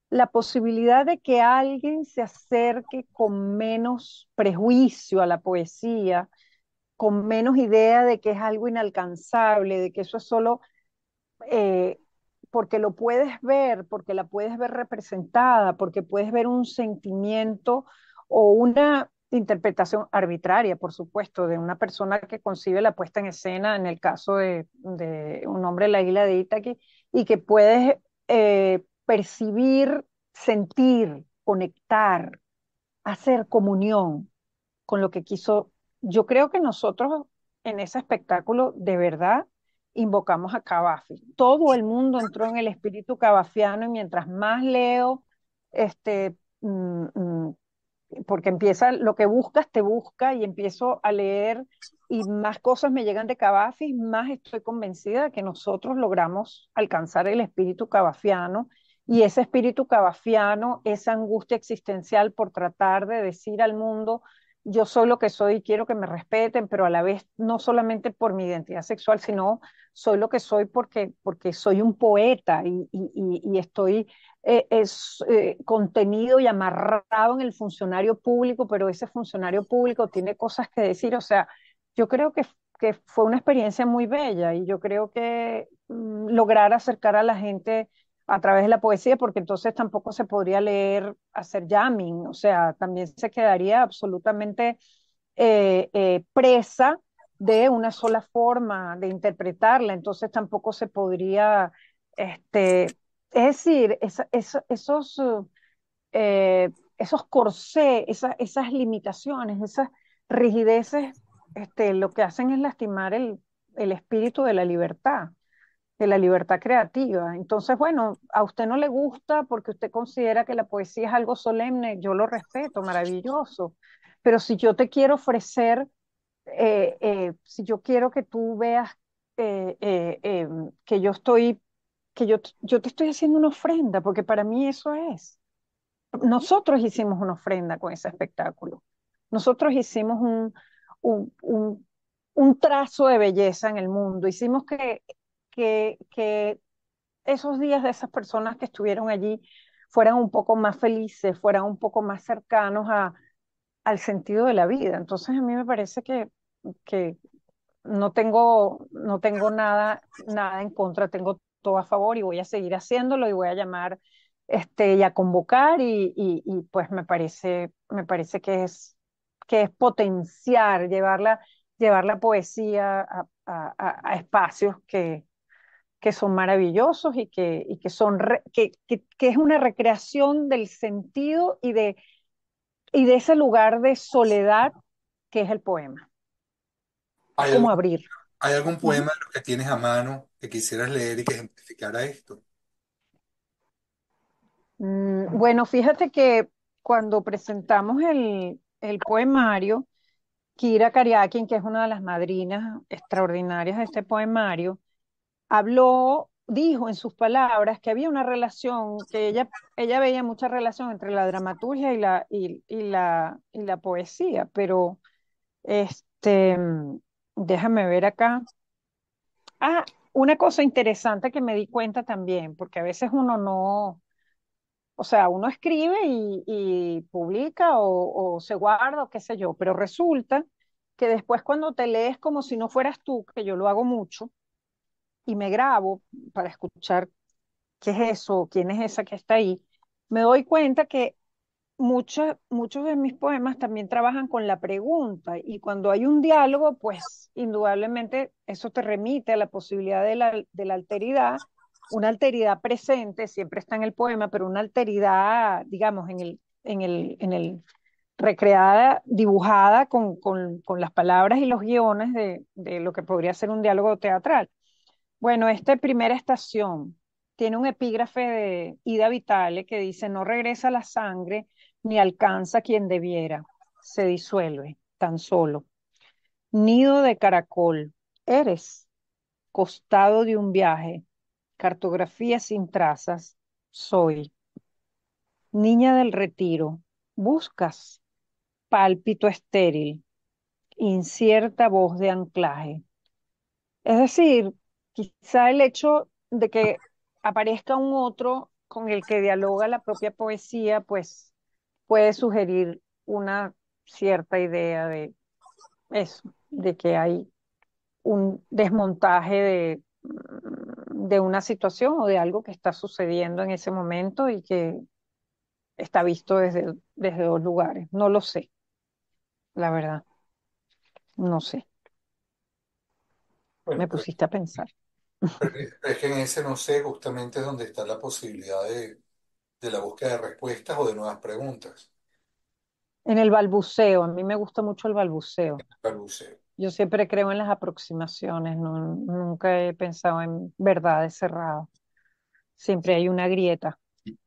la posibilidad de que alguien se acerque con menos prejuicio a la poesía, con menos idea de que es algo inalcanzable, de que eso es solo eh, porque lo puedes ver, porque la puedes ver representada, porque puedes ver un sentimiento o una interpretación arbitraria, por supuesto, de una persona que concibe la puesta en escena, en el caso de Un hombre en la isla de Itaque, y que puedes percibir, sentir, conectar, hacer comunión con lo que quiso. Yo creo que nosotros en ese espectáculo de verdad invocamos a Cavafi. Todo el mundo entró en el espíritu cavafiano y mientras más leo, este, mm, mm, porque empieza, lo que buscas te busca y empiezo a leer y más cosas me llegan de Cavafi, más estoy convencida de que nosotros logramos alcanzar el espíritu cavafiano y ese espíritu cavafiano, esa angustia existencial por tratar de decir al mundo, yo soy lo que soy y quiero que me respeten, pero a la vez no solamente por mi identidad sexual, sino soy lo que soy porque soy un poeta y estoy contenido y amarrado en el funcionario público, pero ese funcionario público tiene cosas que decir. O sea, yo creo que fue una experiencia muy bella y yo creo que lograr acercar a la gente a través de la poesía, porque entonces tampoco se podría leer, hacer jamming, o sea, también se quedaría absolutamente presa de una sola forma de interpretarla, entonces tampoco se podría, este, es decir, esos corsés, esas limitaciones, esas rigideces, lo que hacen es lastimar el espíritu de la libertad creativa. Entonces, bueno, a usted no le gusta porque usted considera que la poesía es algo solemne, yo lo respeto, maravilloso, pero si yo te quiero ofrecer si yo quiero que tú veas que yo estoy, yo te estoy haciendo una ofrenda, porque para mí eso es. Nosotros hicimos una ofrenda con ese espectáculo. Nosotros hicimos un, un, un trazo de belleza en el mundo. Hicimos que esos días de esas personas que estuvieron allí fueran un poco más felices, fueran un poco más cercanos al sentido de la vida. Entonces a mí me parece que no tengo nada en contra, tengo todo a favor y voy a seguir haciéndolo y voy a llamar y a convocar y pues me parece que es potenciar, llevar la poesía a espacios que son maravillosos y que son que es una recreación del sentido y de ese lugar de soledad que es el poema. Es Hay como algo, abrir. ¿Hay algún Ujú. poema de los que tienes a mano que quisieras leer y que ejemplificara esto? Bueno, fíjate que cuando presentamos el poemario, Kira Kariakin, que es una de las madrinas extraordinarias de este poemario, dijo en sus palabras que había una relación, que ella veía mucha relación entre la dramaturgia y la poesía, pero este, déjame ver acá. Ah, una cosa interesante que me di cuenta también, porque a veces uno no, o sea, uno escribe y publica o se guarda o qué sé yo, pero resulta que después cuando te lees como si no fueras tú, que yo lo hago mucho, y me grabo para escuchar qué es eso, quién es esa que está ahí, me doy cuenta que muchos de mis poemas también trabajan con la pregunta y cuando hay un diálogo, pues indudablemente eso te remite a la posibilidad de la alteridad, una alteridad presente, siempre está en el poema, pero una alteridad, digamos, en el recreada, dibujada con las palabras y los guiones de lo que podría ser un diálogo teatral. Bueno, esta primera estación tiene un epígrafe de Ida Vitale que dice, no regresa la sangre ni alcanza quien debiera, se disuelve tan solo. Nido de caracol, eres costado de un viaje, cartografía sin trazas, soy. Niña del retiro, buscas, pálpito estéril, incierta voz de anclaje. Es decir, quizá el hecho de que aparezca un otro con el que dialoga la propia poesía, pues puede sugerir una cierta idea de eso, de que hay un desmontaje de una situación o de algo que está sucediendo en ese momento y que está visto desde dos lugares. No lo sé, la verdad, no sé. Bueno, Me pusiste a pensar. es que en ese no sé justamente es donde está la posibilidad de la búsqueda de respuestas o de nuevas preguntas. En el balbuceo, a mí me gusta mucho el balbuceo. Balbuceo. Yo siempre creo en las aproximaciones, nunca he pensado en verdades cerradas. Siempre hay una grieta.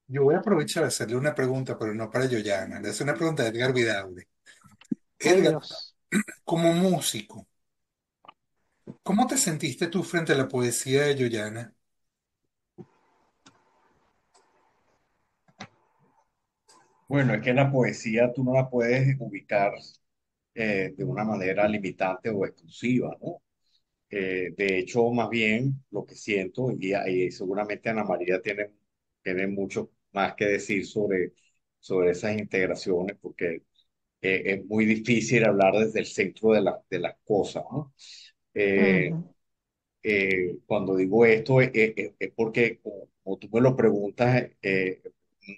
Yo voy a aprovechar de hacerle una pregunta, pero no para Yoyana. Le hace una pregunta a Edgar Vidaurre. Ay, Edgar, Dios. como músico, ¿cómo te sentiste tú frente a la poesía de Yoyana? Bueno, es que la poesía tú no la puedes ubicar de una manera limitante o exclusiva, ¿no? De hecho, más bien lo que siento, y seguramente Ana María tiene mucho más que decir sobre esas integraciones, porque es muy difícil hablar desde el centro de las cosas, ¿no? Eh, Ujú, Cuando digo esto es porque, como tú me lo preguntas,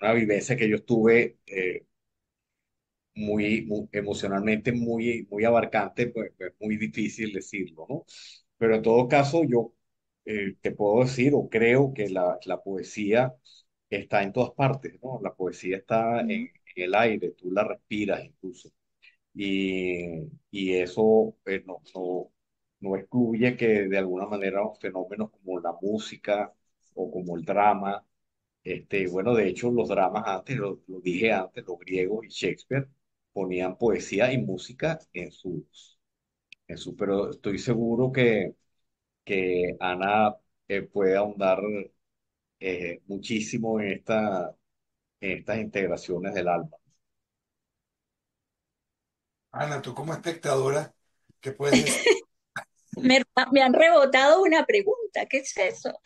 una vivencia que yo tuve emocionalmente muy abarcante, pues es muy difícil decirlo, ¿no? Pero en todo caso, yo te puedo decir o creo que la poesía está en todas partes, ¿no? La poesía está ujú, en el aire, tú la respiras incluso. Y eso no excluye que de alguna manera fenómenos como la música o como el drama, bueno, de hecho los dramas antes, lo dije antes, los griegos y Shakespeare ponían poesía y música pero estoy seguro que Ana puede ahondar muchísimo en estas integraciones del alma. Ana, tú como espectadora, ¿qué puedes decir? Me, me han rebotado una pregunta, ¿qué es eso?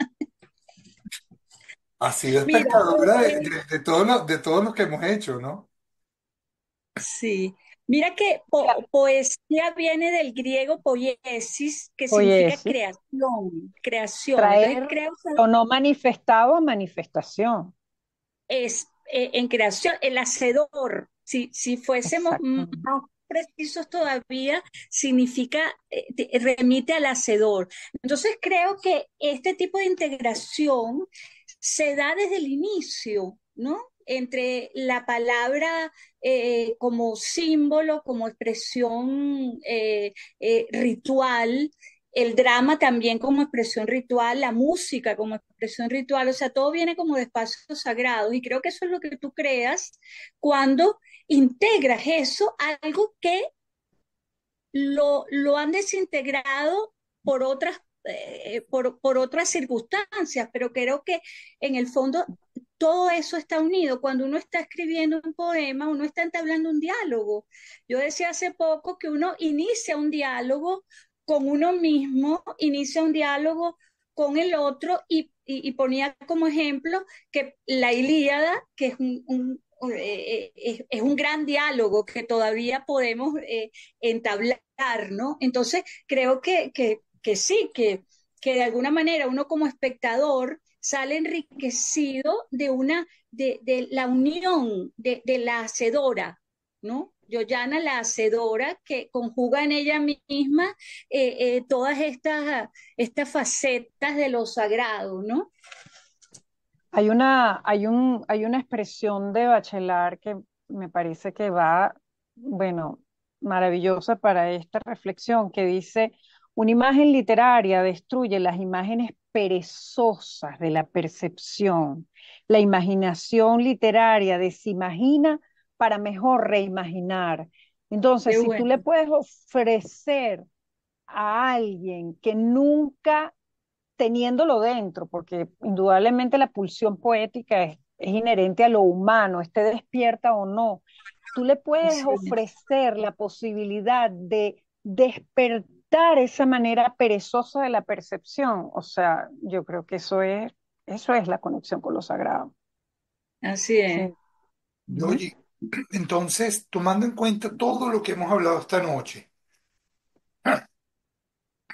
Has sido Mira, espectadora de todos los que hemos hecho, ¿no? sí, mira que poesía viene del griego poiesis, que significa poiesis, creación, creación. Entonces traer creo lo no manifestado a manifestación. es en creación, el hacedor, si fuésemos Exactamente. más precisos todavía, significa, remite al hacedor. Entonces creo que este tipo de integración se da desde el inicio, ¿no? Entre la palabra como símbolo, como expresión ritual el drama también como expresión ritual, la música como expresión ritual, o sea, todo viene como de espacios sagrados y creo que eso es lo que tú creas cuando integras eso, algo que lo han desintegrado por otras, por otras circunstancias, pero creo que en el fondo todo eso está unido. Cuando uno está escribiendo un poema, uno está entablando un diálogo. Yo decía hace poco que uno inicia un diálogo con uno mismo, inicia un diálogo con el otro y ponía como ejemplo que la Ilíada, que es es un gran diálogo que todavía podemos entablar, ¿no? Entonces, creo que sí, que de alguna manera uno como espectador sale enriquecido de la unión de la hacedora, ¿no? Yoyana, la hacedora, que conjuga en ella misma todas estas facetas de lo sagrado, ¿no? Hay una expresión de Bachelard que me parece que va, bueno, maravillosa para esta reflexión, que dice, una imagen literaria destruye las imágenes perezosas de la percepción. La imaginación literaria desimagina para mejor reimaginar. Entonces, Qué si tú le bueno. puedes ofrecer a alguien que nunca teniéndolo dentro, porque indudablemente la pulsión poética es inherente a lo humano, esté despierta o no. Tú le puedes Así es. ofrecer la posibilidad de despertar esa manera perezosa de la percepción. O sea, yo creo que eso es la conexión con lo sagrado. Así es. Sí. Ujú. Oye, entonces, tomando en cuenta todo lo que hemos hablado esta noche,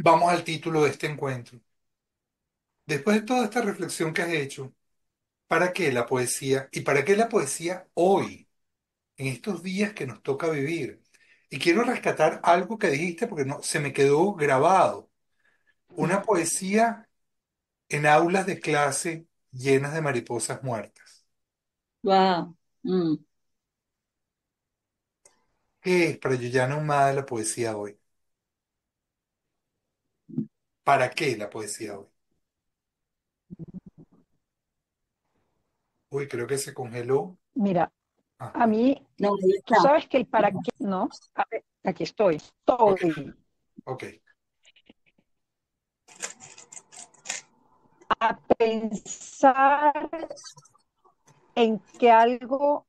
vamos al título de este encuentro. Después de toda esta reflexión que has hecho, ¿para qué la poesía? ¿Y para qué la poesía hoy, en estos días que nos toca vivir? Y quiero rescatar algo que dijiste porque no, se me quedó grabado. Una poesía en aulas de clase llenas de mariposas muertas. Wow. Mm. ¿Qué es para Yoyana Humada la poesía hoy? ¿Para qué la poesía hoy? Uy, creo que se congeló. Mira, Ah, a mí, No, ahí tú está. sabes que el para qué, ¿no? A ver, aquí estoy, ok, estoy ok. a pensar en que algo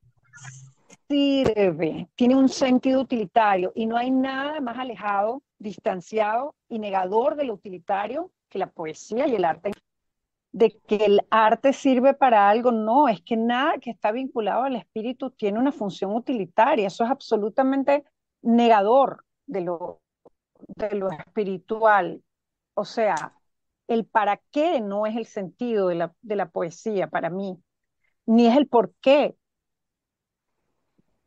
sirve, tiene un sentido utilitario y no hay nada más alejado, distanciado y negador de lo utilitario que la poesía y el arte. De que el arte sirve para algo, no, es que nada que está vinculado al espíritu tiene una función utilitaria, eso es absolutamente negador de lo espiritual. O sea, el para qué no es el sentido de la poesía para mí, ni es el por qué.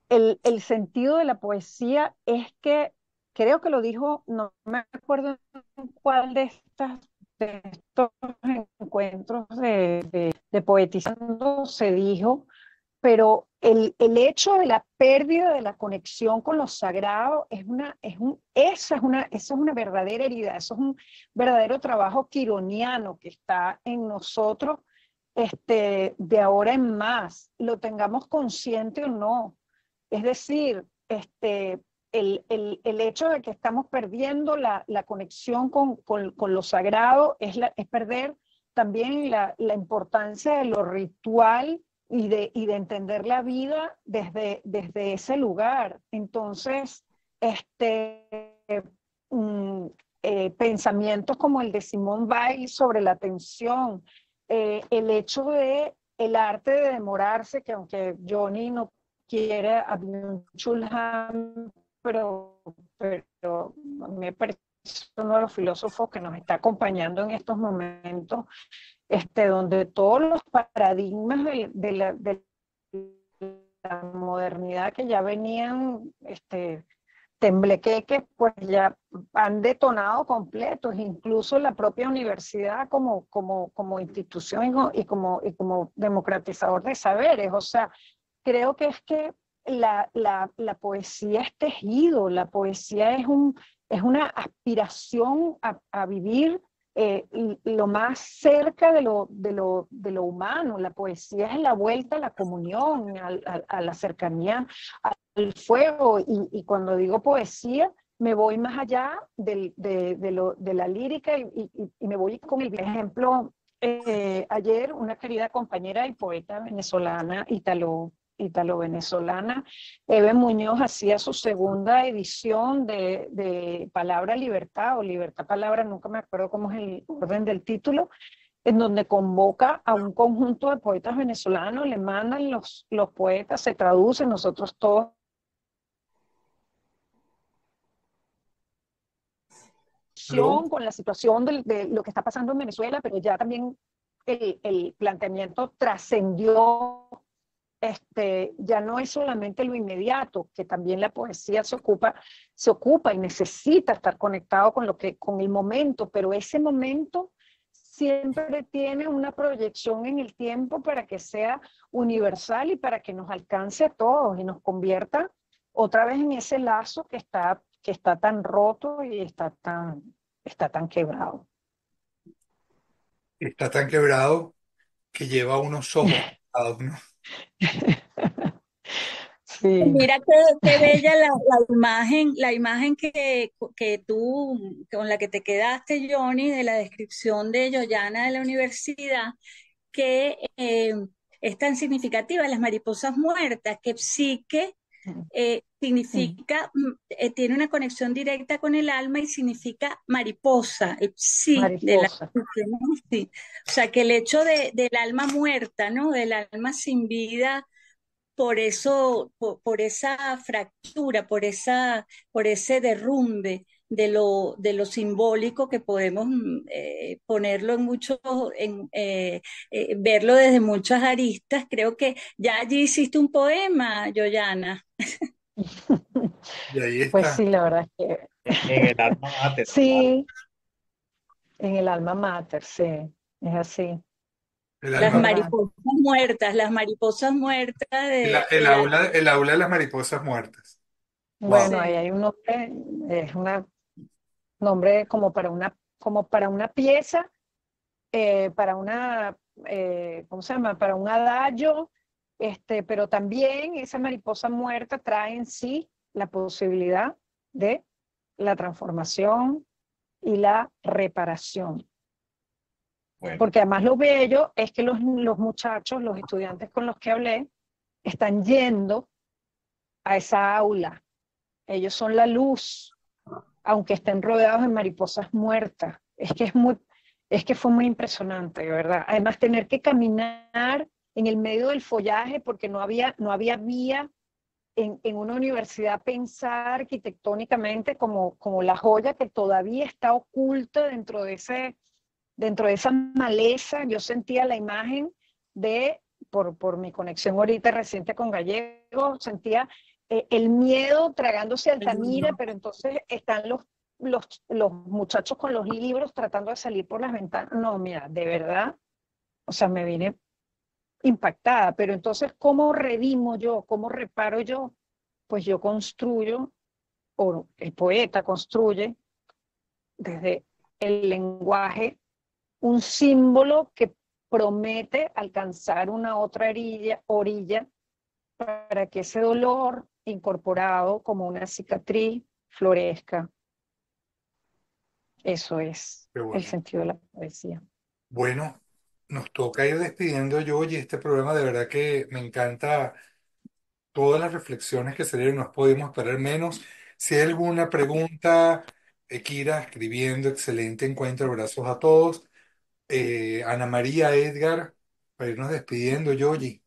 El sentido de la poesía es que, creo que lo dijo, no me acuerdo en cuál de estos encuentros de poetizando se dijo, pero hecho de la pérdida de la conexión con lo sagrado esa es una verdadera herida, eso es un verdadero trabajo quironiano que está en nosotros de ahora en más, lo tengamos consciente o no. Es decir, el hecho de que estamos perdiendo la conexión con lo sagrado es perder también la importancia de lo ritual y de entender la vida desde ese lugar. Entonces, mm, pensamientos como el de Simone Weil sobre la atención, el hecho de el arte de demorarse, que aunque Johnny no quiere a Byung-Chul Han, pero a mí me parece uno de los filósofos que nos está acompañando en estos momentos, donde todos los paradigmas de la modernidad que ya venían temblequeques, pues ya han detonado completos, incluso la propia universidad como institución y como democratizador de saberes. O sea, creo que es que la poesía es tejido, la poesía es una aspiración a vivir lo más cerca de lo humano. La poesía es la vuelta a la comunión, a la cercanía al fuego. Y cuando digo poesía, me voy más allá de la lírica y me voy con el ejemplo. Ayer una querida compañera y poeta venezolana, italo-venezolana, Eve Muñoz, hacía su segunda edición de Palabra Libertad o Libertad Palabra, nunca me acuerdo cómo es el orden del título, en donde convoca a un conjunto de poetas venezolanos, le mandan los poetas, se traducen, nosotros todos ¿Aló? con la situación de lo que está pasando en Venezuela, pero ya también el planteamiento trascendió. Ya no es solamente lo inmediato, que también la poesía se ocupa y necesita estar conectado con el momento, pero ese momento siempre tiene una proyección en el tiempo para que sea universal y para que nos alcance a todos y nos convierta otra vez en ese lazo que está tan roto y está tan quebrado. Está tan quebrado que lleva unos ojos tapados, ¿no? Sí. Mira qué bella la imagen que tú, con la que te quedaste, Johnny, de la descripción de Yoyana de la universidad, que es tan significativa, las mariposas muertas, que psique significa, tiene una conexión directa con el alma y significa mariposa, el psi de la Mariposa. psique, ¿no? Sí. O sea, que el hecho del alma muerta, ¿no? Del alma sin vida, por eso, por esa fractura, por ese derrumbe de lo simbólico que podemos ponerlo en mucho, verlo desde muchas aristas. Creo que ya allí hiciste un poema, Yoyana. Y ahí Pues está. sí, la verdad es En el que alma mater, claro. sí, en el alma mater, sí, es así, El es alma, verdad. Las mariposas muertas el aula, el aula de las mariposas muertas. Wow. Bueno, ahí hay un nombre, es un nombre como para una pieza, para una, ¿cómo se llama? Para un adagio, pero también esa mariposa muerta trae en sí la posibilidad de la transformación y la reparación. Bueno, Porque además lo bello es que los muchachos, los estudiantes con los que hablé, están yendo a esa aula. Ellos son la luz, aunque estén rodeados de mariposas muertas. Es que fue muy impresionante, de verdad. Además, tener que caminar en el medio del follaje porque no había vía en una universidad pensar arquitectónicamente como la joya que todavía está oculta dentro de esa maleza. Yo sentía la imagen por mi conexión ahorita reciente con Gallego, sentía el miedo tragándose Altamira, pero entonces están los muchachos con los libros tratando de salir por las ventanas. No, mira, de verdad, o sea, me vine impactada, pero entonces, ¿cómo redimo yo? ¿Cómo reparo yo? Pues yo construyo, o el poeta construye desde el lenguaje un símbolo que promete alcanzar una otra orilla para que ese dolor incorporado como una cicatriz florezca. Eso es Qué el bueno. sentido de la poesía. Bueno, nos toca ir despidiendo yo y este programa de verdad que me encanta todas las reflexiones que se dieron, no podemos esperar menos. Si hay alguna pregunta, Kira, escribiendo, excelente encuentro, abrazos a todos. Ana María, Edgar, para irnos despidiendo, Yoyi.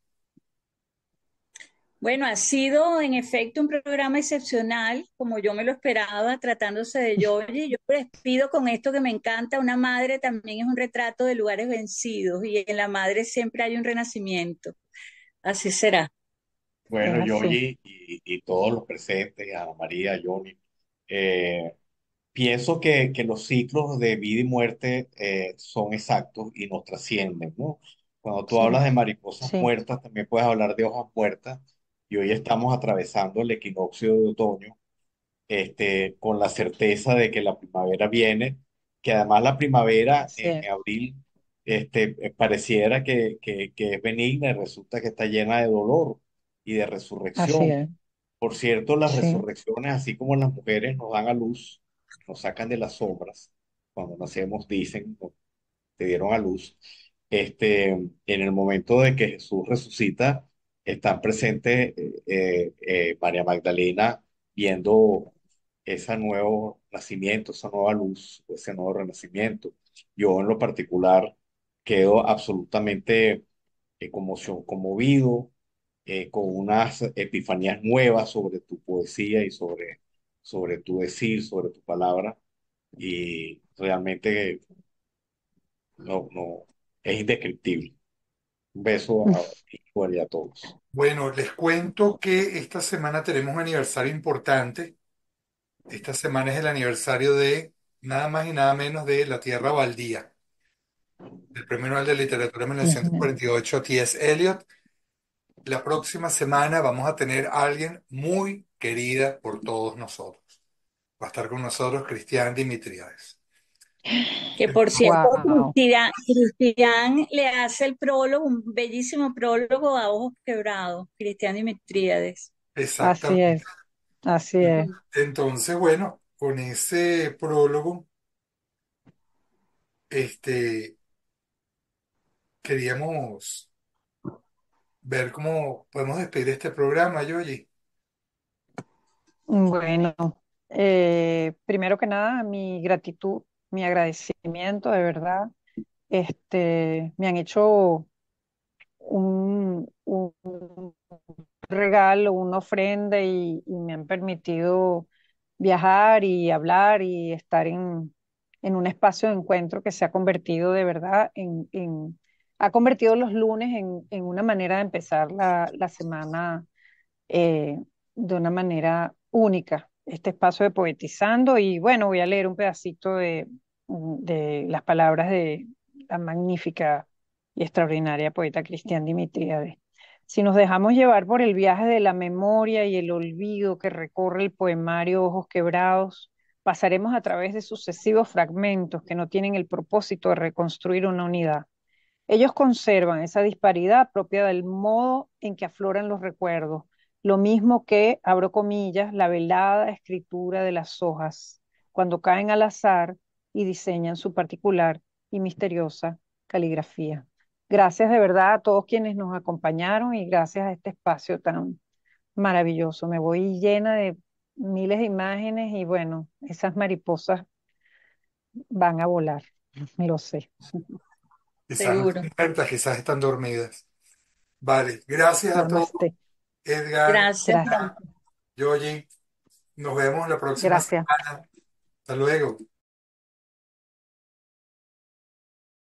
Bueno, ha sido en efecto un programa excepcional, como yo me lo esperaba, tratándose de Georgie. Yo me despido con esto que me encanta. Una madre también es un retrato de lugares vencidos y en la madre siempre hay un renacimiento. Así será. Es bueno, así. Yogi y todos los presentes, Ana María, Johnny, eh, pienso que los ciclos de vida y muerte son exactos y nos trascienden, ¿no? Cuando tú Sí, hablas de mariposas sí, muertas, también puedes hablar de hojas muertas y hoy estamos atravesando el equinoccio de otoño con la certeza de que la primavera viene, que además la primavera Así es, en abril pareciera que es benigna y resulta que está llena de dolor y de así resurrección. es, Por cierto, las sí, resurrecciones, así como las mujeres nos dan a luz, nos sacan de las sombras, cuando nacemos dicen, "No, te dieron a luz", en el momento de que Jesús resucita, están presentes María Magdalena viendo ese nuevo nacimiento, esa nueva luz, ese nuevo renacimiento. Yo en lo particular quedo absolutamente conmovido, con unas epifanías nuevas sobre tu poesía y sobre tu decir, sobre tu palabra, y realmente no, es indescriptible. Un beso a ti y a todos. Bueno, les cuento que esta semana tenemos un aniversario importante. Esta semana es el aniversario de nada más y nada menos de La Tierra Baldía, del Premio Nobel de Literatura ujú. 1948, T.S. Eliot. La próxima semana vamos a tener a alguien muy querida por todos nosotros. Va a estar con nosotros Cristian Dimitriades. Que por cierto, Wow, Cristian le hace el prólogo, un bellísimo prólogo a Ojos Quebrados, Cristian Dimitriades. así Exactamente. es, así es. Entonces, bueno, con ese prólogo, este, queríamos ver cómo podemos despedir este programa, Yoyi. Bueno, primero que nada, mi gratitud, mi agradecimiento, de verdad. Me han hecho un regalo, una ofrenda y me han permitido viajar y hablar y estar en un espacio de encuentro que se ha convertido de verdad ha convertido los lunes en una manera de empezar la semana eh, de una manera única. Este espacio de Poetizando y bueno, voy a leer un pedacito de las palabras de la magnífica y extraordinaria poeta Cristian Dimitriades. Si nos dejamos llevar por el viaje de la memoria y el olvido que recorre el poemario Ojos Quebrados, pasaremos a través de sucesivos fragmentos que no tienen el propósito de reconstruir una unidad. Ellos conservan esa disparidad propia del modo en que afloran los recuerdos, lo mismo que, abro comillas, la velada escritura de las hojas, cuando caen al azar y diseñan su particular y misteriosa caligrafía. Gracias de verdad a todos quienes nos acompañaron y gracias a este espacio tan maravilloso. Me voy llena de miles de imágenes y bueno, esas mariposas van a volar, lo sé. Quizás no Seguro. están muertas, quizás están dormidas. Vale, gracias a todos. Namaste. Edgar, Gracias. Gracias. Yoyi, nos vemos la próxima Gracias. semana. Hasta luego.